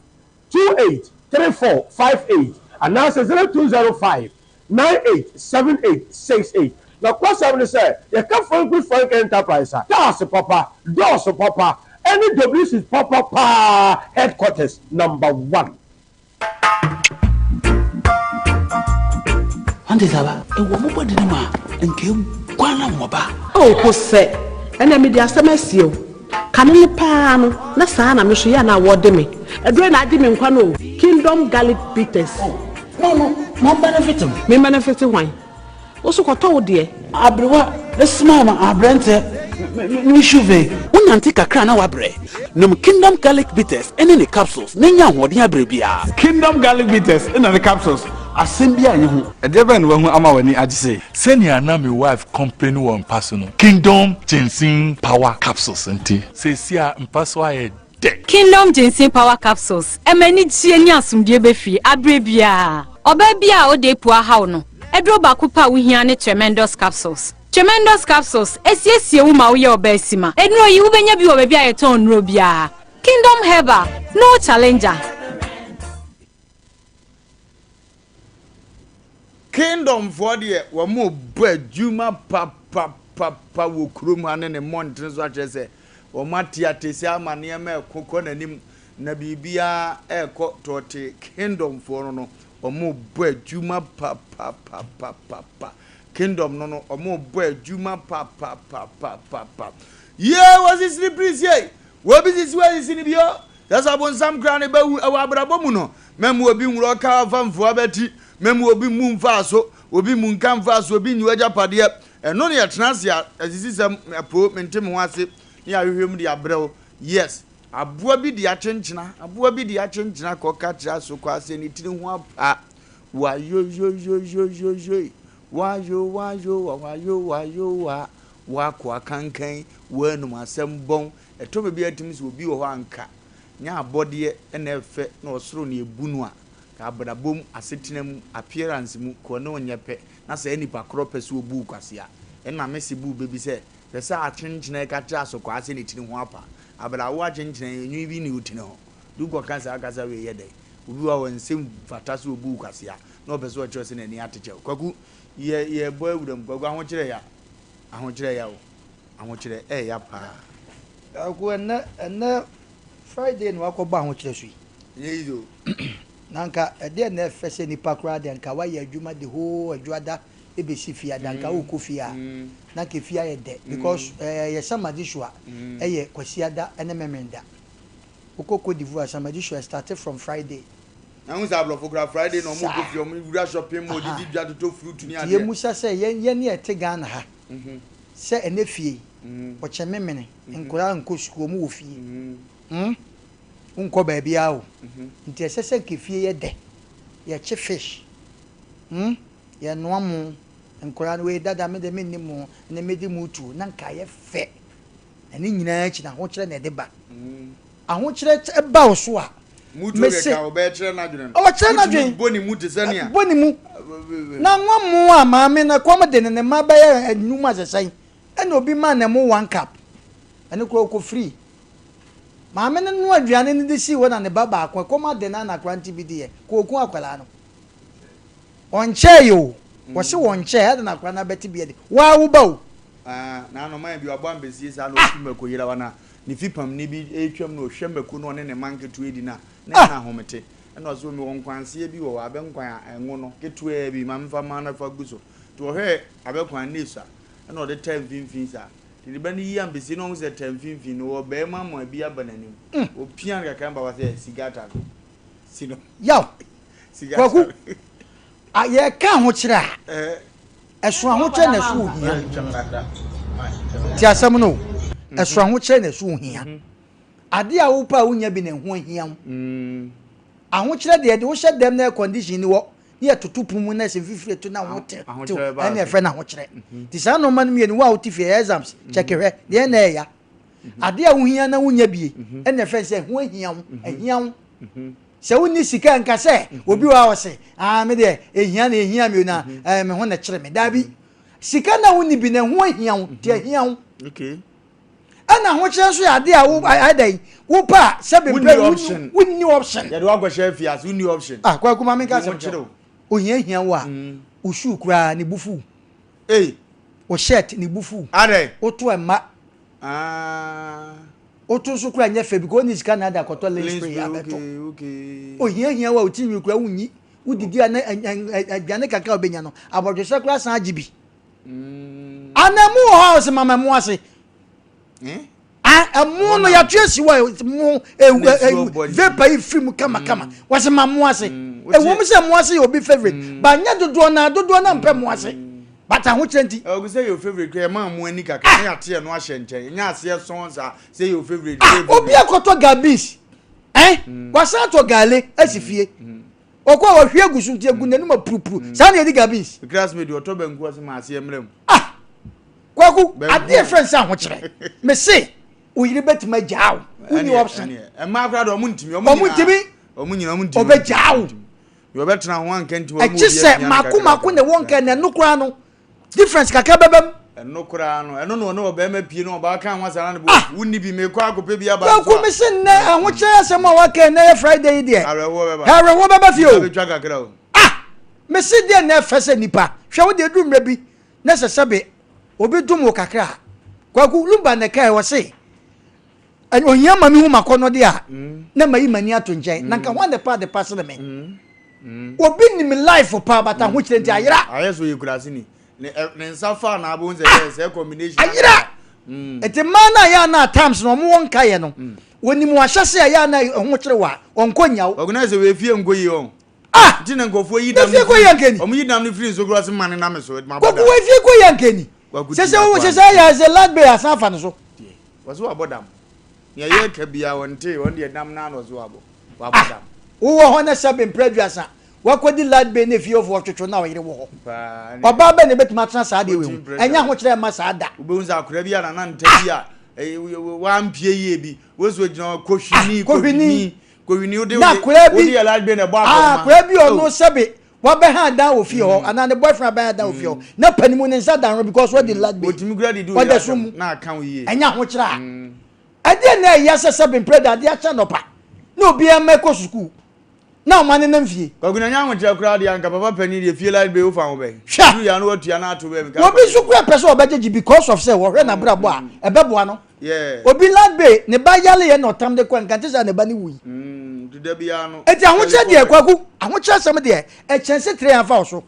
283458 and now says 0205 987868. Now, what's happening, sir? You come from good frank enterprise, sir. That's a papa, doors a papa, any WC is papa headquarters number 1.
Ande saba e wo mo bodi ni ma nke kwana mo ba
o ko se ena me di asemesio kanele pa no na saa na me so ya na wode me edure na adi me nkwa no Kingdom Garlic Bitters
no me
benefit wan wo so ko to de
abrewa esma ma abrente me shuve unanti kakra na wabre no Kingdom Garlic Bitters ene ne capsules ne nya hoden abre bia
Kingdom Garlic Bitters ene ne capsules asem bia nye ho edebe no wahu ama wani agise
senior na my wife complain one personal Kingdom Ginseng Power Capsules nti se sia mpaso aye de
Kingdom Ginseng Power Capsules emani tie ni asumdie befi abre bia oba bia o de pua hawo no edro ba kupa wo hia ne tremendous capsules esiesie wo ma wo ye oba asima enro yi wo benya bi wo ba bia ye ton nro bia Kingdom Herbal no challenger
Kingdom for the wa mo ba juma papa wo krom ane ne montre so ache se o matia tesi amane ma ekoko nanim na bibia eko tote Kingdom for no o mo ba juma papa Kingdom no o mo ba juma papa ye was this please ye wo bi this way is ni bio that's abon sam kran ba wu abrabo mu no memu obi nwuro ka famfo abati memu obi mu mfaso obi mu nka mfaso obi nyi waja pade eno ne yetenasia asisisem apo mentem ho ase ne ahwehwem de abrew yes aboa bi de achenchina ko ka tira so ko ase ne tiri ho apa wa yo wa ko akankan wa num asem bon eto be bi atimi so obi wo ho anka nya abode e na efe na osoro na ebunu a ka abodabom asetena mu appearance mu ko no nyepe na se nipa kro pese obu kwase a na mesi bu bebi se pese akyinkyina ka tra so kwa ase ne tiri ho apa abadawo akyinkyina enyu bi ne utine ho du ko kansa akasa we yede obi wa wonsem fata so obu kwase a na opese o kyerɛ se na ni ateche kwaku ye boy wudam kwaku ahokyere ya o ahokyere ya pa
aku na Friday no akɔba ahokyere so
yezo
nanka ede na fese nipa kra de nka wa ye adwuma de ho adwada ebesi fia danka ukofia na ke fia ye de because ye samadi shua ye kwasiada ene memenda ukoko divu samadi shua started from Friday
na hu sa blofo kra Friday no mo kofia o mu wura shopping mall di dwa to fruit ni ade
ye musa se ye ne ete Ghana ha se ene fie o chememene nkura nko skuo mu wo fie unko ba bia o nti esese ke fie ye de ye che fish ye noamu nkora no we dada me de mennimu ne medi mutu na nka ye fe ene nyina chi na ho kire na de ba aho kire ba o so a
mutu re ka o be kire na dwene
o kire na dwene
boni mutu sania
boni mu na nwamu a ma me na kwam de ne ma ba ye anuma asesan ene obi ma na mu 1 cup ene ko free ma me no aduane ne de si wona ne baba akwa koma de na kranti bi de ko ku akwala no onche yo wo se wonche ade na kwana beti bi de wa wo ba o
na no man bi obo mbesi sa no fimako yira wana ni fipam ni bi etwam no hwemako no ne manketu edi na na homete na ozo mi won kwanse bi wo abenkwan enwo no ketu e bi mamfa ma na fa guso to he abenkwan nisa na o de 10 15 sa ti ba ni yam besi no se 10 15 no wo be ma mo bi abananim o pian ka kan ba wa se sigata sino
yaw sigata aye ka ho kire eso ho kire na so hia ti asem no eso ho kire na so hia ade a wo pa wonya bi na ho hia aho kire de wo hye dem na condition ni wo ye tutupu mu na se fifire to na ho te ana e fe na ho kire ti sa no man mi ni wa uti fi exams check hwe de na ya ade a wo hia na wonya bi ana fe se ho hia se woni sika nka se obi wa wo se me de ehia mi na me ho na kire me dabi sika na woni bi na ho ehia ti ehia
okay
ana ho kire so ya de a wo adai wo pa se be woni option
ya do agwa chef as woni option
kwa kuma me ka se kire o ehia wa o shoe kura ni bufu o shirt ni bufu
ade
o to ema otu so kura nya fe because ni sika na da koto lens spray abeto o hia wa otimi kura wunyi udidi aduane kaka obenya no abodwe se kura san agibi anamu house mama mu ase amu no ya twesi wa mu vapor ifim kama wase mamu ase wo se mu ase obi favorite ba nya dodo na mpe mu ase bata ho kyenti
o say your favorite kre ma mu ani kaka na ate no ahye nchen nya ase songs say your favorite
obi akoto gabis wasa to gale asifie okwa wo hwe gusu tie gu nanuma purupuru sa na edi gabis
classmate oto banku ase ma ase emrem
kwaku ade friends a ho kyere me say oyire betima jaaw uni option
e ma akra do omuntimi omunyina
obejaaw
yo betena ho ankanti wo
mu bi se maku ne wonka ne nokura no difference kaka bebam
enokura no no be ma pie no ba kan wasana ne bo wuni bi me kwa akope bi aba
so ko me se ne ho kyere asem a waka na Friday die harewo beba fie o
betwa kakra o
me se die na fese nipa hwe wo de dumre bi na se sebe obi dum wo kakra kwaku lumba ne kai wo se onya mami hu makono de a na mayi mani ato nchen na nka one the part the person me obi ni me life pa bata ho kyere nti ayira
ayeso yekurasi ni ne nsafa na abo nze se combination
ayira eti mana ya na times no mo wonka ye no woni mo ahyase ya na ho kyere wa onkonya wo
organize we fie ngoyi on jina ngofo yi dam omo yi dam ni free so cross man na me so ma
boda ko we fie ko yankeni se ya ze lad be asafa no so
waso abodam ya ye ka bia wonte won de dam na no so abo abodam
wo ho na sabe preduasa wakodi lad be ne fie of twotwo na oyire wo ho oba be ne betima tena saa de we hu enya ho kyere ma saa da
ubunza akura bia na nta bia wampie ye bi wozo gina kohwini ko wini odi
na
odi large be na bo akoma
kura bi ono sebe wa be ha dan ofi ho ana ne boyfriend be ha dan ofi ho na panimu ne nsa dan because what the large be
otimi kura di do na kan wiye
enya ho kira ade na ya sebe brother de acha no pa na obi ameko school na o mane na mfie
kwaguna nya ho kira kura de anka papa pani de fie large be o fa ho be du ya no otua na ato be
obi su kura person obejeji because of say wo hwe na brabo a ebeboa no obi large be ne ba yale ye no tam de kwa nkan tisa ne ba ni wuyi
de bia no
eti ahoche de kwaku ahoche asem de e chense 3 afa oso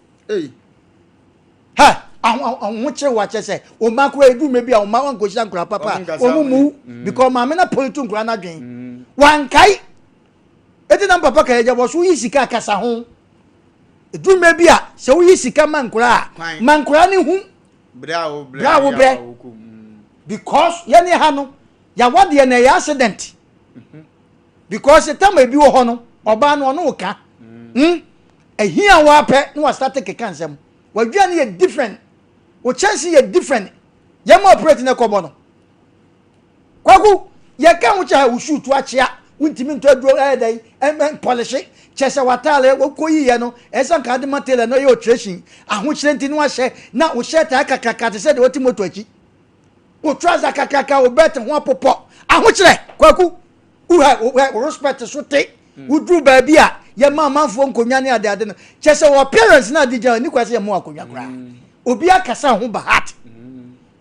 ha ahoche wa chese o makura edu mebi a o ma wan ko sha nkura papa o mu because ma me na politu nkura na dwen wan kai eti na papa ka eje bo so yi sika kasa ho edu mebi a se wo yi sika mankura ni hu
bravo
because yani ha no ya wade na ya accident because the time ebi wo ho no oba no no ka ehia wa pe no start take kansem wa dua ne different o chance ye different ye mo operate na kobo no kwaku ye ka hu cha wo shoot wa chia untimi nto aduro dai polish chese watale wo koyi ye no esa ka de material no ye operation ahu chire nti no ahye na wo shirt akakaka te se de woti moto aki wo trouser akakaka wo bet ho apopo ahu chire kwaku we respect so te udru baby a ye manfo nkonwa ne ade no chese wo parents na digya ni kwase ye mo akonwa kra obi akasa ho ba heart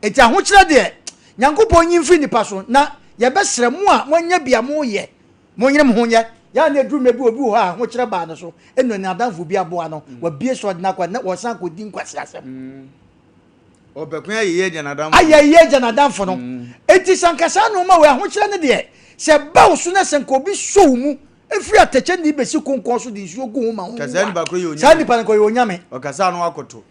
eti aho kire de nyankopon nyimfi nipa so na ye besere mu a wonya bia mo ye mo nyire mo ho ye ya na edru mebi obi ho a ho kire ba no so eno ni adanfo bi abo ano wa bie so na kwa na wo san ko din kwase asem
obekun ayeye
janadanfo no eti sankasa no ma we ho kire ne de se ba osu na senko bi show mu efri atache ni besi konkon so di nsuo go ma ho
kasa ni ba ko yo nya
sa ni pa ko yo nya me
o kasa no akoto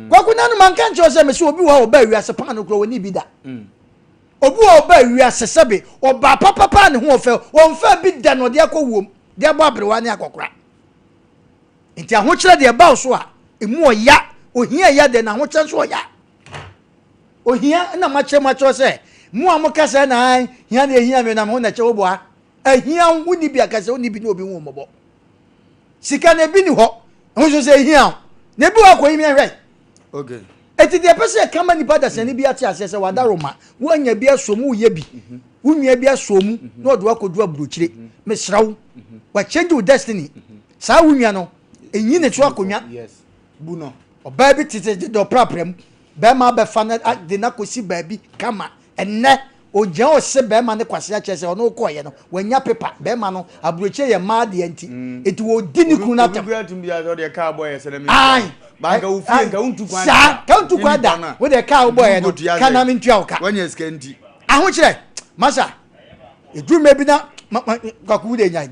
kwaku na no man kan cho se me se obi wa oba wi ase pa no kro woni bi da obi wa oba wi ase sebe oba papa ne ho ofe o mfa bi da no de akowom de abo abrewa ne akokora nti aho kire de ba so a emu oya ohia ya de na ho kire so oya ohia na mache se mu amukasa na hia de hia me na ho na che oboa ahia woni bi akasa woni bi no obi wo mobo sika na bi ni ho ho so se hia na bi wa ko yi me hwe
okay
eti de pese kama ni pada se ni bi ati asese wada roma wanya bi asomu ye bi wunua bi asomu na odo akodu aburochire me srawo wa change your destiny sa wunua no enyi ne to akonwa
yes bu no
oba bi tete do praprem be ma be fa na de na kosi ba bi kama enne ojan o se be ma ne kwase a chese ono ko ye no wanya paper be ma no aburochire ye ma de anti eti wo di ni kunu na tem
bi atum bi a de car boy se na me
ba
ka ufie ka untu kwa
sa ka untu kwa da wo de car boy no kana mi ntua oka
wanya skenti
aho kire masa edu mebi na kwaku de nya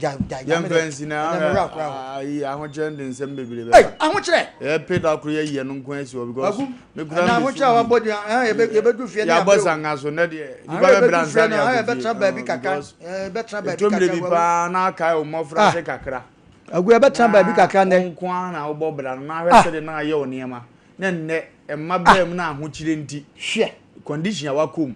ya fancy na ai aho jende nsem bebere be
aho kire
peda kro ye no nkwan asi o because me kura
na aho kire wa body ye be fie na
ya boss anga so na de di ba be bransa na
ya be tra baby kaka be tra baby
kaka to me pa na kai o mofra se kakra
agu be tra baby kaka ne
nkwan na wo bobra na hwese de na ye o niema na nne emma bam na aho kire nti
hwe
condition ya wakom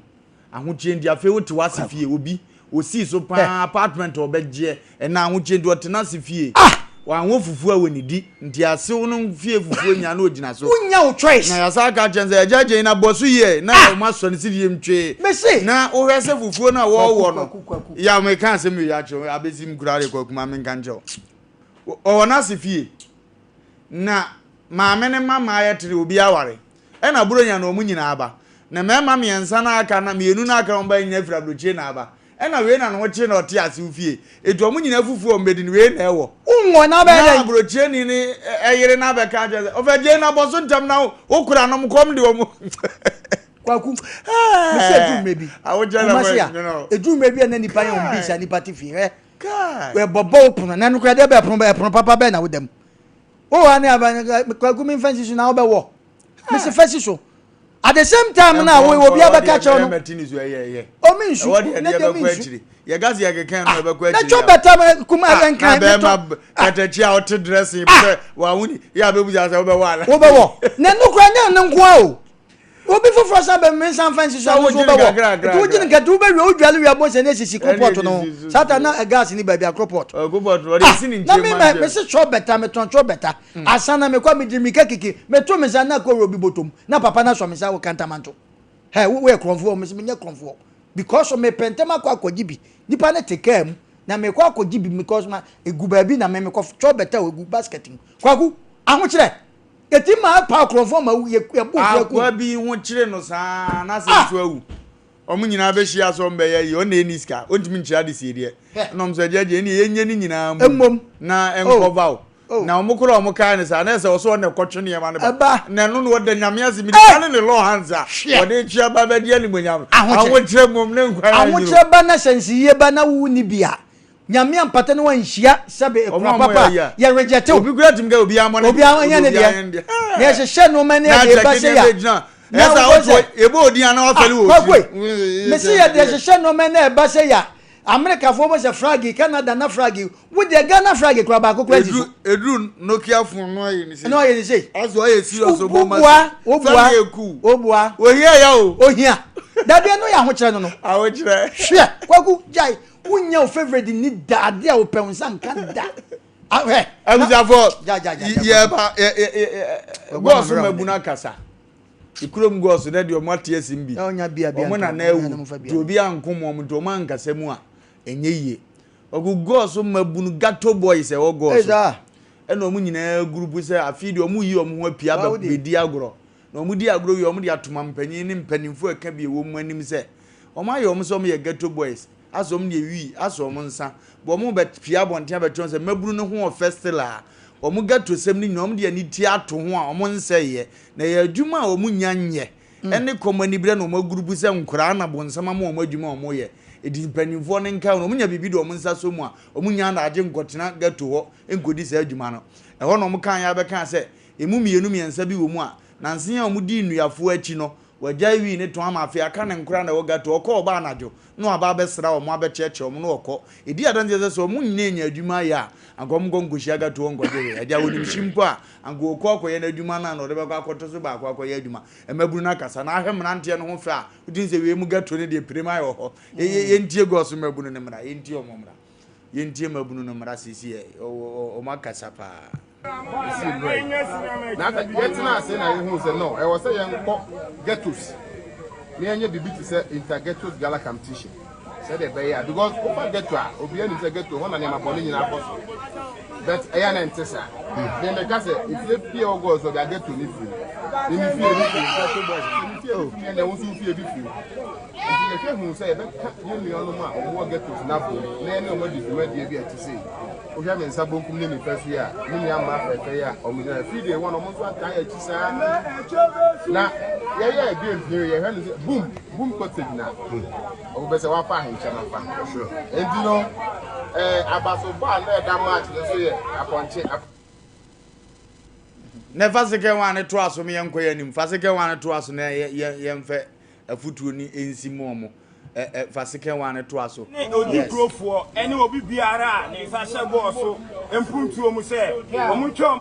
aho kire nti afi wo te wasifie obi osi so pa apartment obeje na aho kire nti otena sifie wa ho fufu awonidi nti ase wo no fie fufu nya na ogina so
unya o choice
na ya saka chenze ejeje na bosu ye na ma so ne sidie mtwe na o hwese fufu na wo no ya me kan se me ya cho abezi mkurare kwakuma me kan cho o na sifie na maame ne mama ya tere obi aware e na buro nya na omu nyina aba na mema miensa na aka na mienu na aka mba nyina fira broche na aba e na we na no che na oti ase ufie etu omu nyina fufu o mbedi ni we na ewo
unwo na ba
na broche ni eyire na be ka je o fe je na boso ntam na okura no mkom de omu
kwaku me se du mebi
awoje na we
edu mebi na nipa ye on bisa nipa ti fi we bobo puno na no kra de be puno papa be na wodam o ani aba kwaku mi fancy so na obewo me se fancy so at the same time na we obi abaka cho no o mi nsu na de mi nsu
ye gazi ya keken no be kwa
na cho beta kuma enkan
be ma katachi a hot dressing wa wuni ya be buja se obewo ala
obewo na no kra na nko o Obi for first be men san fancy so wo be wo. Tu gin gadu be we odwale we abose na sisi crop no. Sata na gas ni ba bia crop.
Crop o dey sin nche man.
Na me se cho better me ton cho better. Asana me kwa me di mi kekeke. Me to me san na ko robi botom. Na papa na so me sa wo kantamanto. Hey, we kromfo me se me nya kromfo. Because me pentema kwa akogibi. Nipa na take care mu. Na me kwa akogibi because ma eguba bi na me ko cho better egu basketing. Kwaku aho kire. Eti ma pa kromfo ma ye bu
akwa bi ho kire no saa na se so awu. Omu nyina be hia so mbe ye o na eniska. Ontimi nchira de sie de. Na omso je ni yenye ni nyina mu. Na enkova o. Na omukoro omuka ne sa na se oso na kwotwe ne ma ne ba. Na no no de nyame ase mi de ne lo hanza. O de chia ba ba de ni monyam. Aho kire mom ne nkwa.
Aho kire ba na sensiye ba na wu ni bia. Nyame ampata ne wanhia sabe ekura papa ye reject
obi gura tim ga obi amone
obi anya ne de ye hye no mane de ba se ya
na sa o ebo odi ana o feli o
me se ye de hye no mane ba se ya America fo mo se fragi Canada na fragi wo de Ghana fragi kura ba kokura ji
edru Nokia phone no ye ni se
no ye ni se
aso ye serious obo ma
obua
o hia ya o
hia da de no ya ho kire no
aho kire
hwe kwaku jai unya o favorite ni da de o pe unsa nkan da ahwe
abuzafo ye ba go so mabuna kasa ikurom go so na de o mate asimbi
onya bia
o na na ewu to bi ankom o mto man kasa mu a enye ye ogugo so mabunu gato boys e wo go so ena o mu nyina group se afidi o mu yi o mu ho apia ba bedi agro na o mu di agro wi o mu di atoma mpanyin ni mpanimfo aka bi e wo mu anim se o ma ye o mu so me ye gato boys asom ne wi asom nsa bo mu be pia bontia be tron se mabunu no ho festival omu gato sem ni nyom de ani ti ato ho a omu nseye na ye adwuma omu nyanye ene komani bre no omu gurubu se nkura na bonsama ma omu adwuma omu ye edi panimfo ne nka no omu nya bibi do omu nsa so mu a omu nya na age nkotena gato ho enkodi se adwuma no e ho no omu kan ya be kan se emu mienu miensa bi wo mu a na nsen a omu di nuafo achi no wajai wi ne to ama afi aka ne nkura na wo gato okọ oba anajo no aba be sra omu abecheche omu no okọ edi adanze se omu nyina nya adwuma ya agom gongoshi agato ngode adia wonim shimpo a ango okọ ye na adwuma na no de be kwakoto so ba akọ ye adwuma emaburu na kasa na ahwe mrante no ho fa udin se we mu gato ne de prima yo ho ye ntie go so mabunu ne mra ye ntie omomra ye ntie mabunu no mra sisi o makasa pa
na yetina say na you say no e was say yenko getos me anya bibi to say intergetos gala competition say the be ya because over geto a obi ani say geto won na ne maboni nyina akoso but e ya na ntesa then the guy say if you pay go so ga geto ni free ni free geto boys ni free na won so free bi free if you hu say be you no ma o getos na bo na ene o ma di bi e ti say o ja men sabon kum ni mi fesu ya ni ama afefe ya o mi na free one o mo so atan ya chi sa na ya game ni ya he boom cottage na o be se wa fa hin cha na fa sure and you know abaso ba na da match so ye aponche
ne fasike wan to aso me yenko ya nim fasike wan to aso na ye mfe afutuo ni ensimo mo fasike wan to aso
odi grofo ene obi biara ne fa hye go so empuntuo mu se omutwom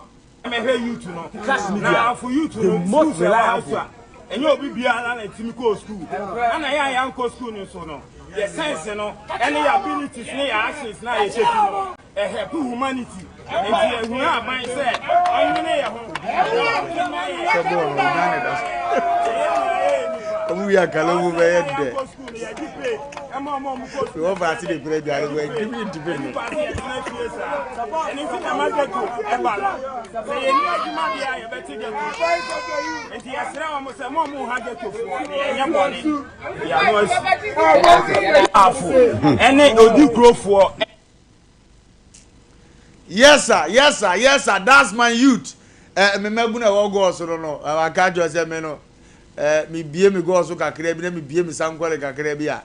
me hwe YouTube no na for YouTube no most reliable enye obi biara na timi ko school ana ya nko school ni so no the sense no any abilities ne ya actions na ye check no help humanity and you have my say onye ya ho
we are kalawu be yede we over ati de pere biare we give me to be
and if you am get to e bala say ye ni aduma bia ye beti get and you asra am say mo ha get to for ye boni ya no afu any odi growth.
Yes sir, that's my youth. Me mabuna wo go so no. Aka jo se me no. Me bie me go so kakra bi na me bie me sankole kakra bi a.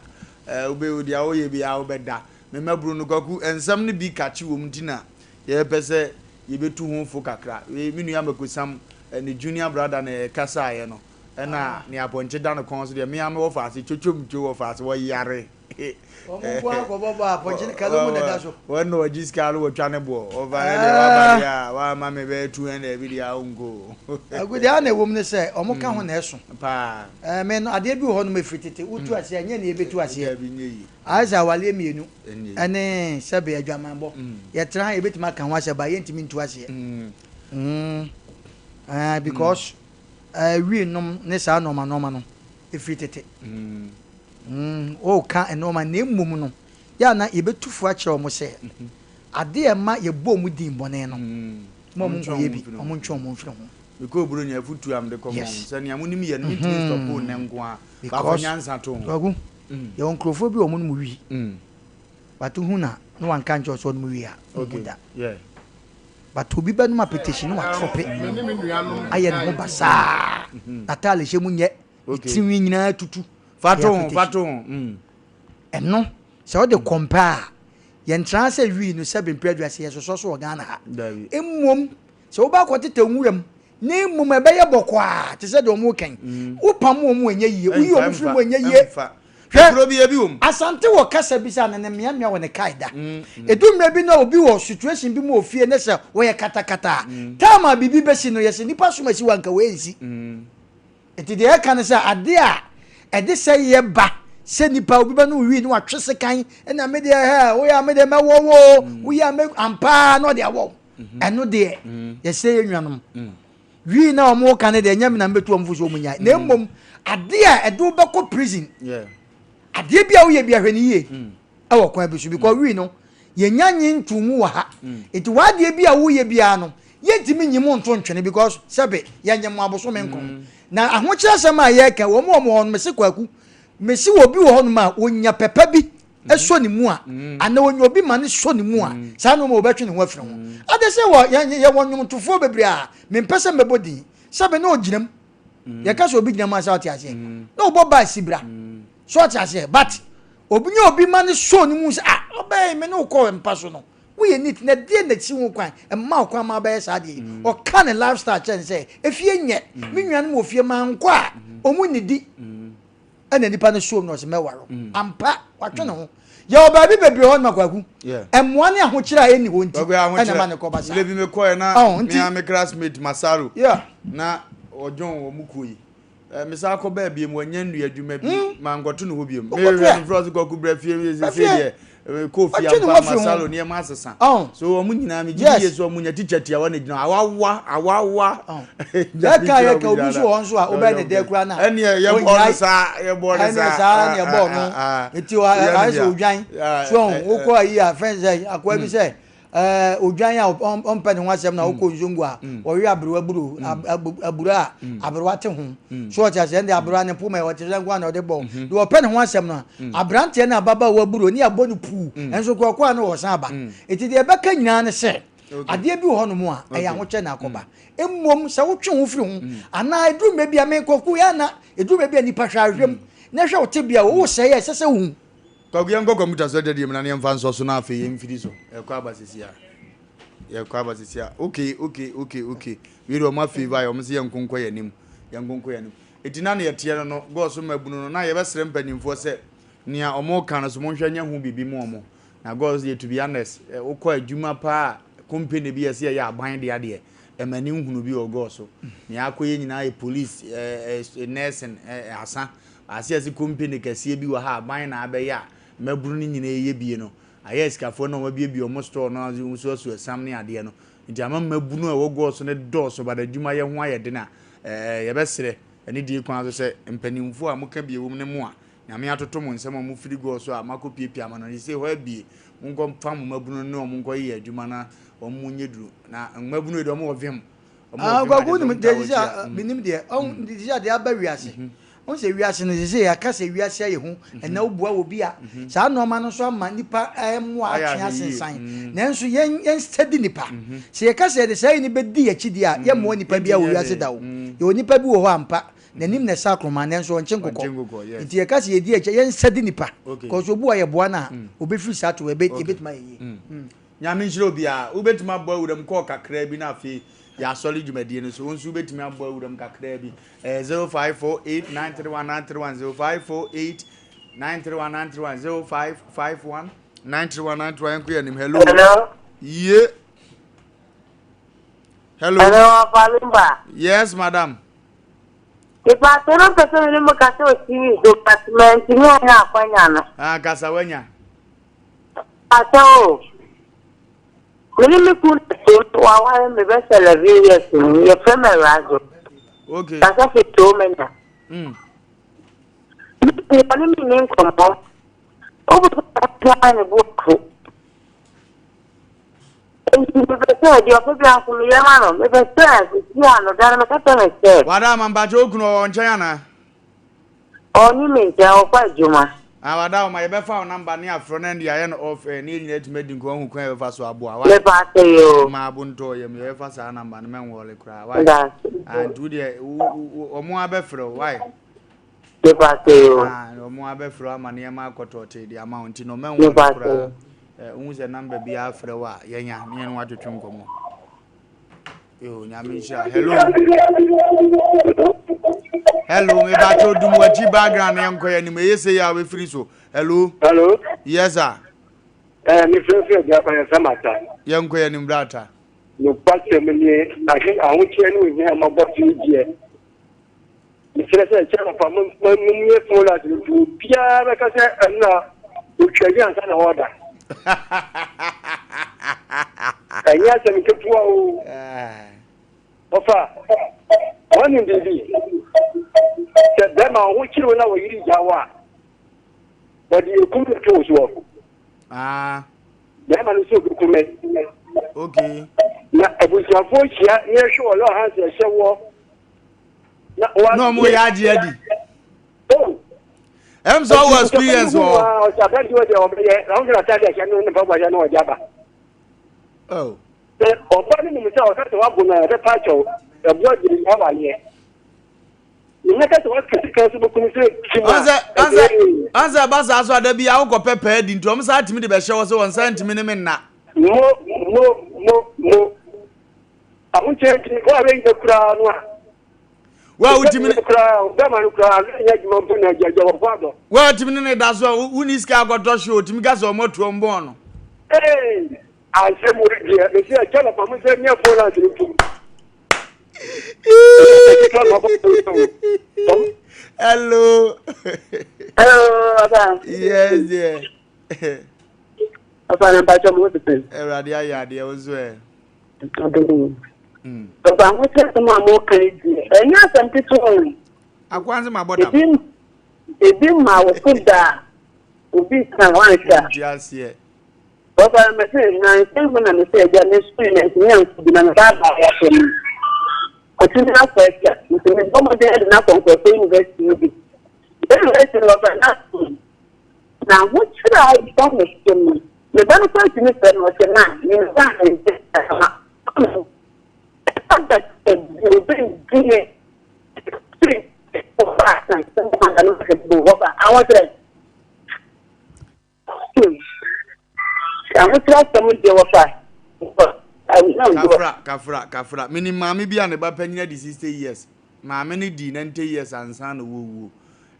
Obe odi a oye bi a obeda. Me maburu no kwaku ensam ne bi kachi wo mtina. Ye pese ye betu ho fo kakra. Me nua makosam ne junior brother na kasa ye no. Na ne aponche da no kon so de me am wo fa se chochom cho wo fa se wo yare.
Omugwa ko baba ponchine kalo mu dada so.
Wano wajiska lo twane bo. Over there wa baria wa ma me be 200 bidia ungo.
Agudi ana wom ne se omuka ho na eso.
Pa.
Me no ade bi ho no mefitete utu ase anya na ebetu ase. Aiza wale mienu. Ene sebe adwamanbo. Ye tra ebetima kan ho ase ba ye ntimi ntu ase. Because we nom ne sa normal no efitete. O ka enoma na emmum no ya na yebetufu a kire omo se ade e ma ye bɔ mu din bɔne no mo mo ye bi omo ntwe omo mfiri ho
because bro nya futu am de komo se ne amunim ye no mitimi stop ne nko a ba ko nyansa to
ogu ye onkrofo bi omo no mu wi batu hu na no wan kan jo so no mu wi a oguda
yeah
batu bi ba no ma petition no wa trope aye no basa atale hye mu nye tinwi nyina tutu faton eno se o de compare ye ntra se wi no 7 preduase ye so Ghana ha emmom se o ba ko tete nwuram na emmom ebe ye bokwa te se de o mu kan wo pam o mu enye yie wo yi o mu firi mu enye yie
hwe bi ebi wom
asante wo kasa bi sa na mia wo ne kaida edumre bi na obi wo situation bi mu ofie ne se wo ye katakata tama bibi besi no ye se nipa so masi wanka we nsi enti de kan se ade a ede se ye ba se nipa obi ba no wi no atwese kan na me de ha wo ya me de mewo wo ya me ampa no de awo eno de ye se ye nwanom wi na o mo kan de nyam na mbetu omfu so munya na mmom ade a edo be ko prison ade bia wo ye bia hwe ni ye e wo kwa bisu because wi no ye nyanyi ntumu wa ha enti wa de bia wo ye bia no ye ntimi nyimu nto ntwene because sebe ye nyem aboso menkom na ahokyere asema ye ka wo mo no mese kwaku mesi wo bi wo no ma onya pepa bi eso ni mu a ana onya obi ma ne so ni mu a sa no mo obetwe ne ho afire ho ade se wo ye wonwum tofo bebre a mempese mebodi sebe na oginam ye ka so obi ginam asa oti ase na obo ba sibra so oti ase but obi nya obi ma ne so ni mu sa obey me no ko empa so no we need na die na chi ho kwan emma kwan ma ba sa de o ka ne lifestyle chen say efie nye me nwan mo ofie ma nko a omu ni di ana nipa no show no se mewaro ampa watwe ne ho ya oba bi bebre ho na kwaku emmoa ne ahokyira eni ho nti ana ma ne ko ba sa
lebi me ko na me classmate Masaro na ojon omukoyi misa ko ba bi mu anya ndu adwuma bi mangoto no ho bi mu me we froze ko ku bra fie se se kofi amba Masaro ne ma asesa so omu nyina me gidi yeso omu nya teacher tia wana gina awawa
ya ka obi so won so a oba ne de kura na
ene ye bo sa ne bo
no eti wa aso odwan so wo ko yi a friends akwa bi say odwan ya ompa ne ho asem na wo ko nzongu a wo wi aburu abura aburu te ho so cha se ndi aburu ne puma wo te zangu na wo de bo do wo pe ne ho asem na abrante na baba wo aburu ni abo ne pu enso ko kwa na wo san ba eti de be ka nyina ne se ade bi ho no mu a eya ho che na akoba emmom se wo twe ho firi ho ana edu me bia me koku ya na edu me bia nipa hwa hwem na hwa wo te bia wo se ye sese hu
Kaguya ngoko mutaso de di mna ne mfa nso so na afi ye mfiri so ekwa abasisia okay we do ma favor yo mse yankonko yanim etina na yete no go so mabunu no na ye besere mpanimfo se nia omo kan so monhwa nya hu bibi mu omo na go ye to be honest ukọ adwuma pa company bi ese ya aban de ade emani hunu bi ogo so ni akoye nyina ye police nursing asa ase company kase bi wa ha aban na abeya maburu ni nyina ye bie no ayesikafo no wabie omo store no so sam ne ade no nti ama mabunu e wogo so ne do so bada dwuma ye ho ayede na ye besere ene die kwan so se mpanimfo a muka bie wom ne mu a nyame atoto mo nsem mo firi go so a makopiepia ma no ni se ho abie nko pam mabunu no mo nko ye adwuma na omo nyeduru na mabunu e do mo wovem
gwagu ni deja binim de on deja de abawiase on se wiase no se ya ka se wiase ye hu na obua obi a sa no ma no so ama nipa emu atwe asensan nanso yen steady nipa se ya ka se de sai ni bedi akidi a ye mo nipa bia wo wiase da wo ye nipa bi wo ho ampa nanim na sakroma nanso on chenkoko nti ya ka se ye di ache yen steady nipa ko so bua ye boa na obefiri sa to ebetuma ye
nyame nshiro bia obetuma boa wuram ko kakra bi na afi ya solid jumadi no so onsu betimi abo awuram kakra bi 0548931931 931 931 hello.
Hello.
Yeah. Hello.
Hello, Wofa Lumba.
Yes, madam.
If I don't person in Makato TV department, you know Kwanyana.
Ah, Kasawenya.
Ato. When you put to our bestseller videos, your family radio.
Okay.
That's a to me. You only mean come on. Over the plan a book.
Madam, I'm Bajoku on China.
Only me, Java Juma.
Madam, my befa number near front end the end of needing it made in Kong who came for so a boy. My bunto, you may have a number and man will cry. And to the Omoa Befro, why? Omoa Befro, Maniama Cotote, the amount in no man will cry. Who's a number be after a while? Yanya, me and what to drink. Yo, Yamisha. Hello. Hello, me bato do what you background and you may say I will free so. Hello.
Hello.
Yes, sir.
Miss Japan Samata.
Young Queen in Brata.
You pass a million. I think I won't tell you we have my body here. Mr. Channel from Mummy for us to Pierre, like I said, and now you can get an order. And yes, I'm going to offer one in the them are watching when I was in Jawa. But you come to close work.
Ah,
them are so good.
Okay.
Now, I was your voice here, near sure, no has a show. No
more Yaji. Oh. I'm so experienced. Oh. Answer basa so da bia wo pepper di ntom sa timi de be hye wo so won sentimi ne menna.
No. Ahun che ko awe inde kura no a.
Wa utimi ne
kura, da manu kura, nya jimo mpo na jaja wo kwado.
Wa utimi ne da so uni ska agodo show utimi ga so mo tuo mbo no.
Asem Mpe Nipa, me say jala pa mo say nya fo na tu.
Hello.
Hello, Adam.
Yes, yeah.
Papa, I'm back to what it is.
Radia Yadia was where.
Papa, I'm going to more crazy. And now some people.
I want my body.
It didn't my food that will be some one shot.
Yes, yeah.
Papa, I'm saying, I think when I'm saying that this screen is young to be on the back of the I think that's right. You can come there and not on the university. Now, what should I promise to me? The benefit to me was a man. You
Kafra. Mini mami bi ane ba panyina di 60 years. Mami ni di 90 years ansa na wo.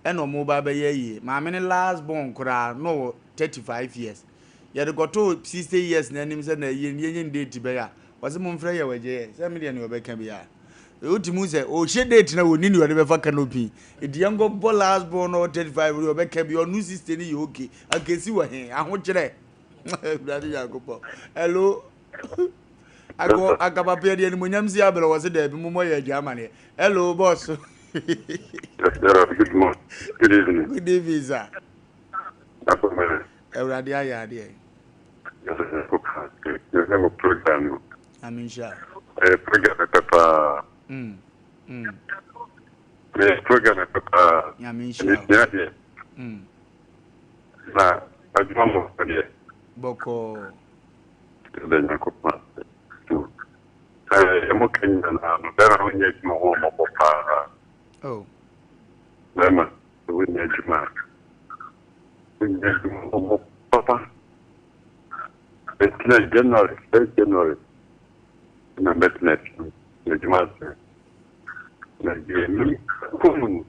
Eno mo ba be ye. Mami ni last born kura no 35 years. Ye de goto 60 years na nim se na ye date be ya. Wase mo mfre ye waje. Se me de ne obeka bi ya. Otimu se o she date na woni ni wode be fa canopy. Ediango bo last born no 35 we obeka bi onu 60 ni ye okay. Akesi wa he aho kire. Brother Yakobo. Hello. Agaba pedi ni munyamzi abelo wase de bi mumo ye Germany. Hello boss.
Good morning. Good evening.
Good evening, sir. Everybody aya there.
Yes, program.
Amisha.
Program papa. Program papa.
Amisha.
Na, ajumamo pale.
Boko.
Ndenya kopa. Emo Kenya na mbera wenye juma mpopa.
Oh.
Lema, wenye juma. Wenye juma mpopa. It's January. Na metnet. Na juma. Na jemi kunu.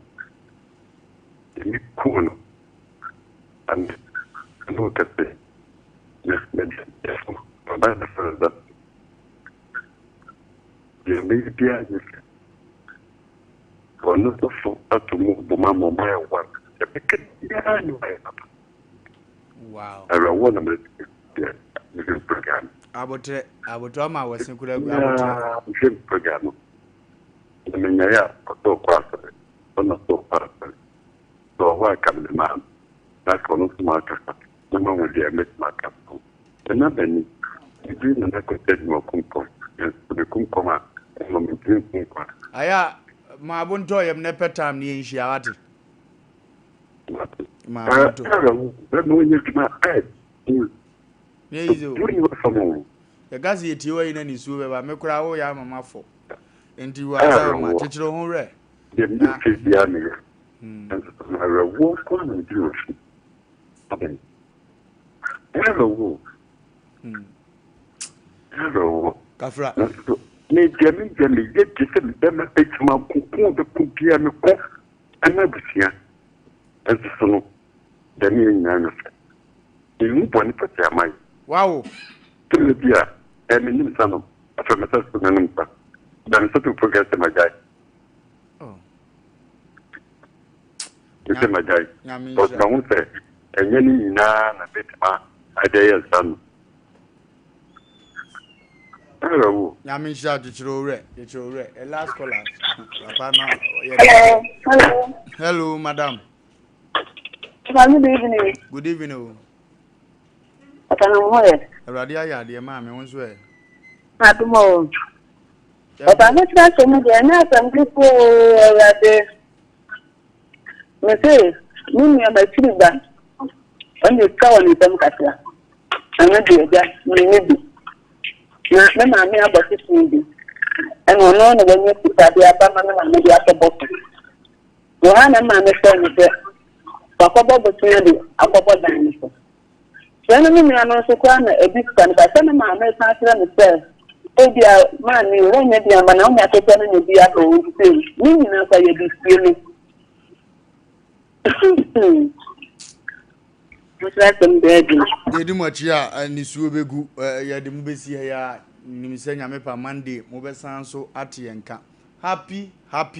look at the
wow.
I want to program.
Abotre ama wasin kula
abotre program. I mean, yeah, so fast. Not so fast. So why come the man? That's one of the market. The man will be a mix market. Another need. You bring an acquainted more kumkum. Yes, the kumkoma. And I'm drinking.
Aya, ma bunto yem ne petam ni nhia wate. Ma bunto.
But no you can add.
Yezo. The gas ye tiwa ina ni suwe ba me kura wo ya mama fo. Enti wa za ma chechiro ho re.
The music ya me. And I walk on and do it. Okay. Hello. Hello.
Kafra.
Me jemi get to send them a picture of the cookie and the cough and everything. And so the meaning of it. You want to put my
wow.
To the beer, and in some after myself to the number. Then so to forget my guy.
Oh.
You say my guy. But I won't say, and any na a bit ma a day as son. Hello.
Yamin shout it's re. A last caller.
Hello.
Hello, madam.
Good evening.
Good evening. Radia ya de ma me wonso e.
Adumo. Oba me tra so mu de na asam people rade. Me say, me ma tiri ba. On the cow ni tam katra. Ana de ja, me bi. Na me ma me aboti tindi. Eno no no wenye kutabi aba ma na me dia to boss. Yo ha na ma me so ni de. Akobo botinya de akobo dan ni so. When I'm in a sequana, a big stand, but some of my American says, oh, dear, man, you won't be a man, I'm not telling you, dear, who will say, meaning after you be feeling. What's that?
They do much, yeah, and this will be good. Yeah, the movie here, Nimisena Mepa Monday, Mobesan so Atienka. Happy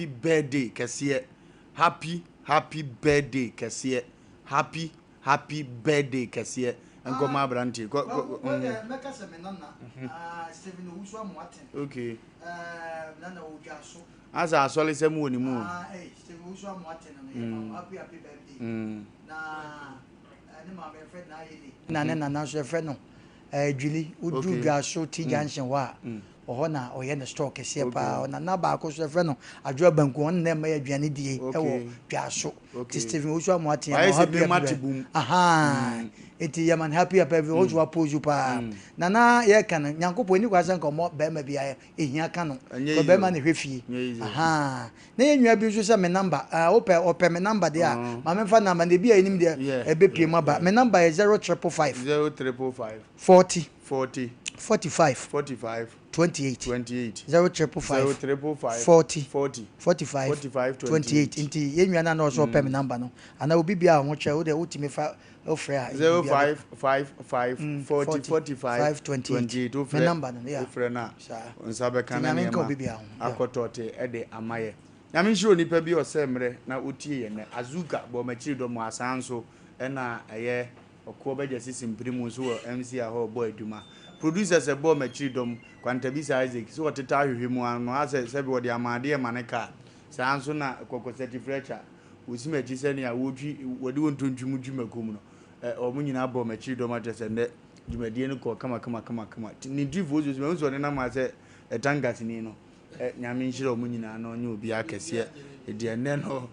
birthday, Cassia. Happy birthday, Cassia. Happy birthday, Cassia. And go my brandy. Go. Okay. As I saw it, some money more.
Happy birthday. Na friend no. Julie, Udu Gaso T Junction wa. Ohona oye na store kese pa na ba ko so friend no adwo banku on na ma aduane die e wo Gaso. Steven Usu amoate ya happy. Aha. Eti yaman happy up every ojo apoju pa. Na ye kan nyankopon ni kwasan komo be ma bia ehia kan no. Ko be ma na hwefie. Aha. Na ye nwa bi so se me number. Ope me number dia. Ma me fa number na bia enim dia e be pie ma ba. Me number is 0355 40 45 28 055 40 inti ye nwa na no so pe me number no. Ana obi bia ho twa wo de utimi fa ofra
0555 40 45 28
me number no ya
ofra na nsabe kana ne ma akotote e de amaye nyame hiro nipa bi osemre na otie ye ne azuga bo machiri do mo asanso e na eye okwo beje sisimpirimu so MC aho bo aduma producers e bo machiri dom kwantabisa Isaac so oteta ahwehwemu ano ase sebe wo de amade maneka sanso na kokko certificate usime jise ne a wodwi wode wontontwum dwumakom no omunyina abo machiri dom atese ne dwumadie no ko kama ni divo zo me so ne na ma se etangas ni no nyame nhire omunyina no nye obi akese e de ne no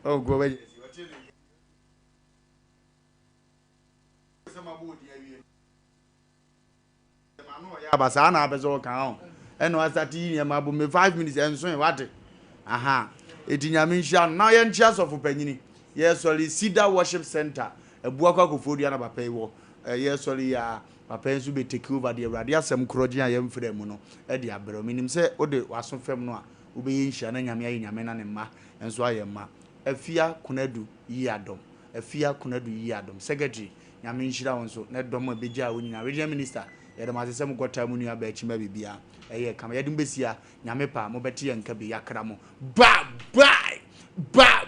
oh go be abasa na abezo kan eno asati ni ma bu me 5 minutes enso wate aha etinyame nhia na ye nchia sofo panyini ye sori Cedar Worship Center ebuakwa kofodia na papa iwo ye sori ya papa enso be take over the radio asem kroje ya mfrem no e de abero minim se ode waso fem no a obe ye nhia na nyame ayi nyame na ne ma enso aye ma afia kunadu yi adom afia kunadu yi adom secretary nyame nhyira won so na dom abeja woni na regional minister yɛde ma sesem gota mu nua ba akima bibia ɛyɛ kama yɛde mbesia nyame pa mo bɛte yɛnka bi yakra mo bye bye bye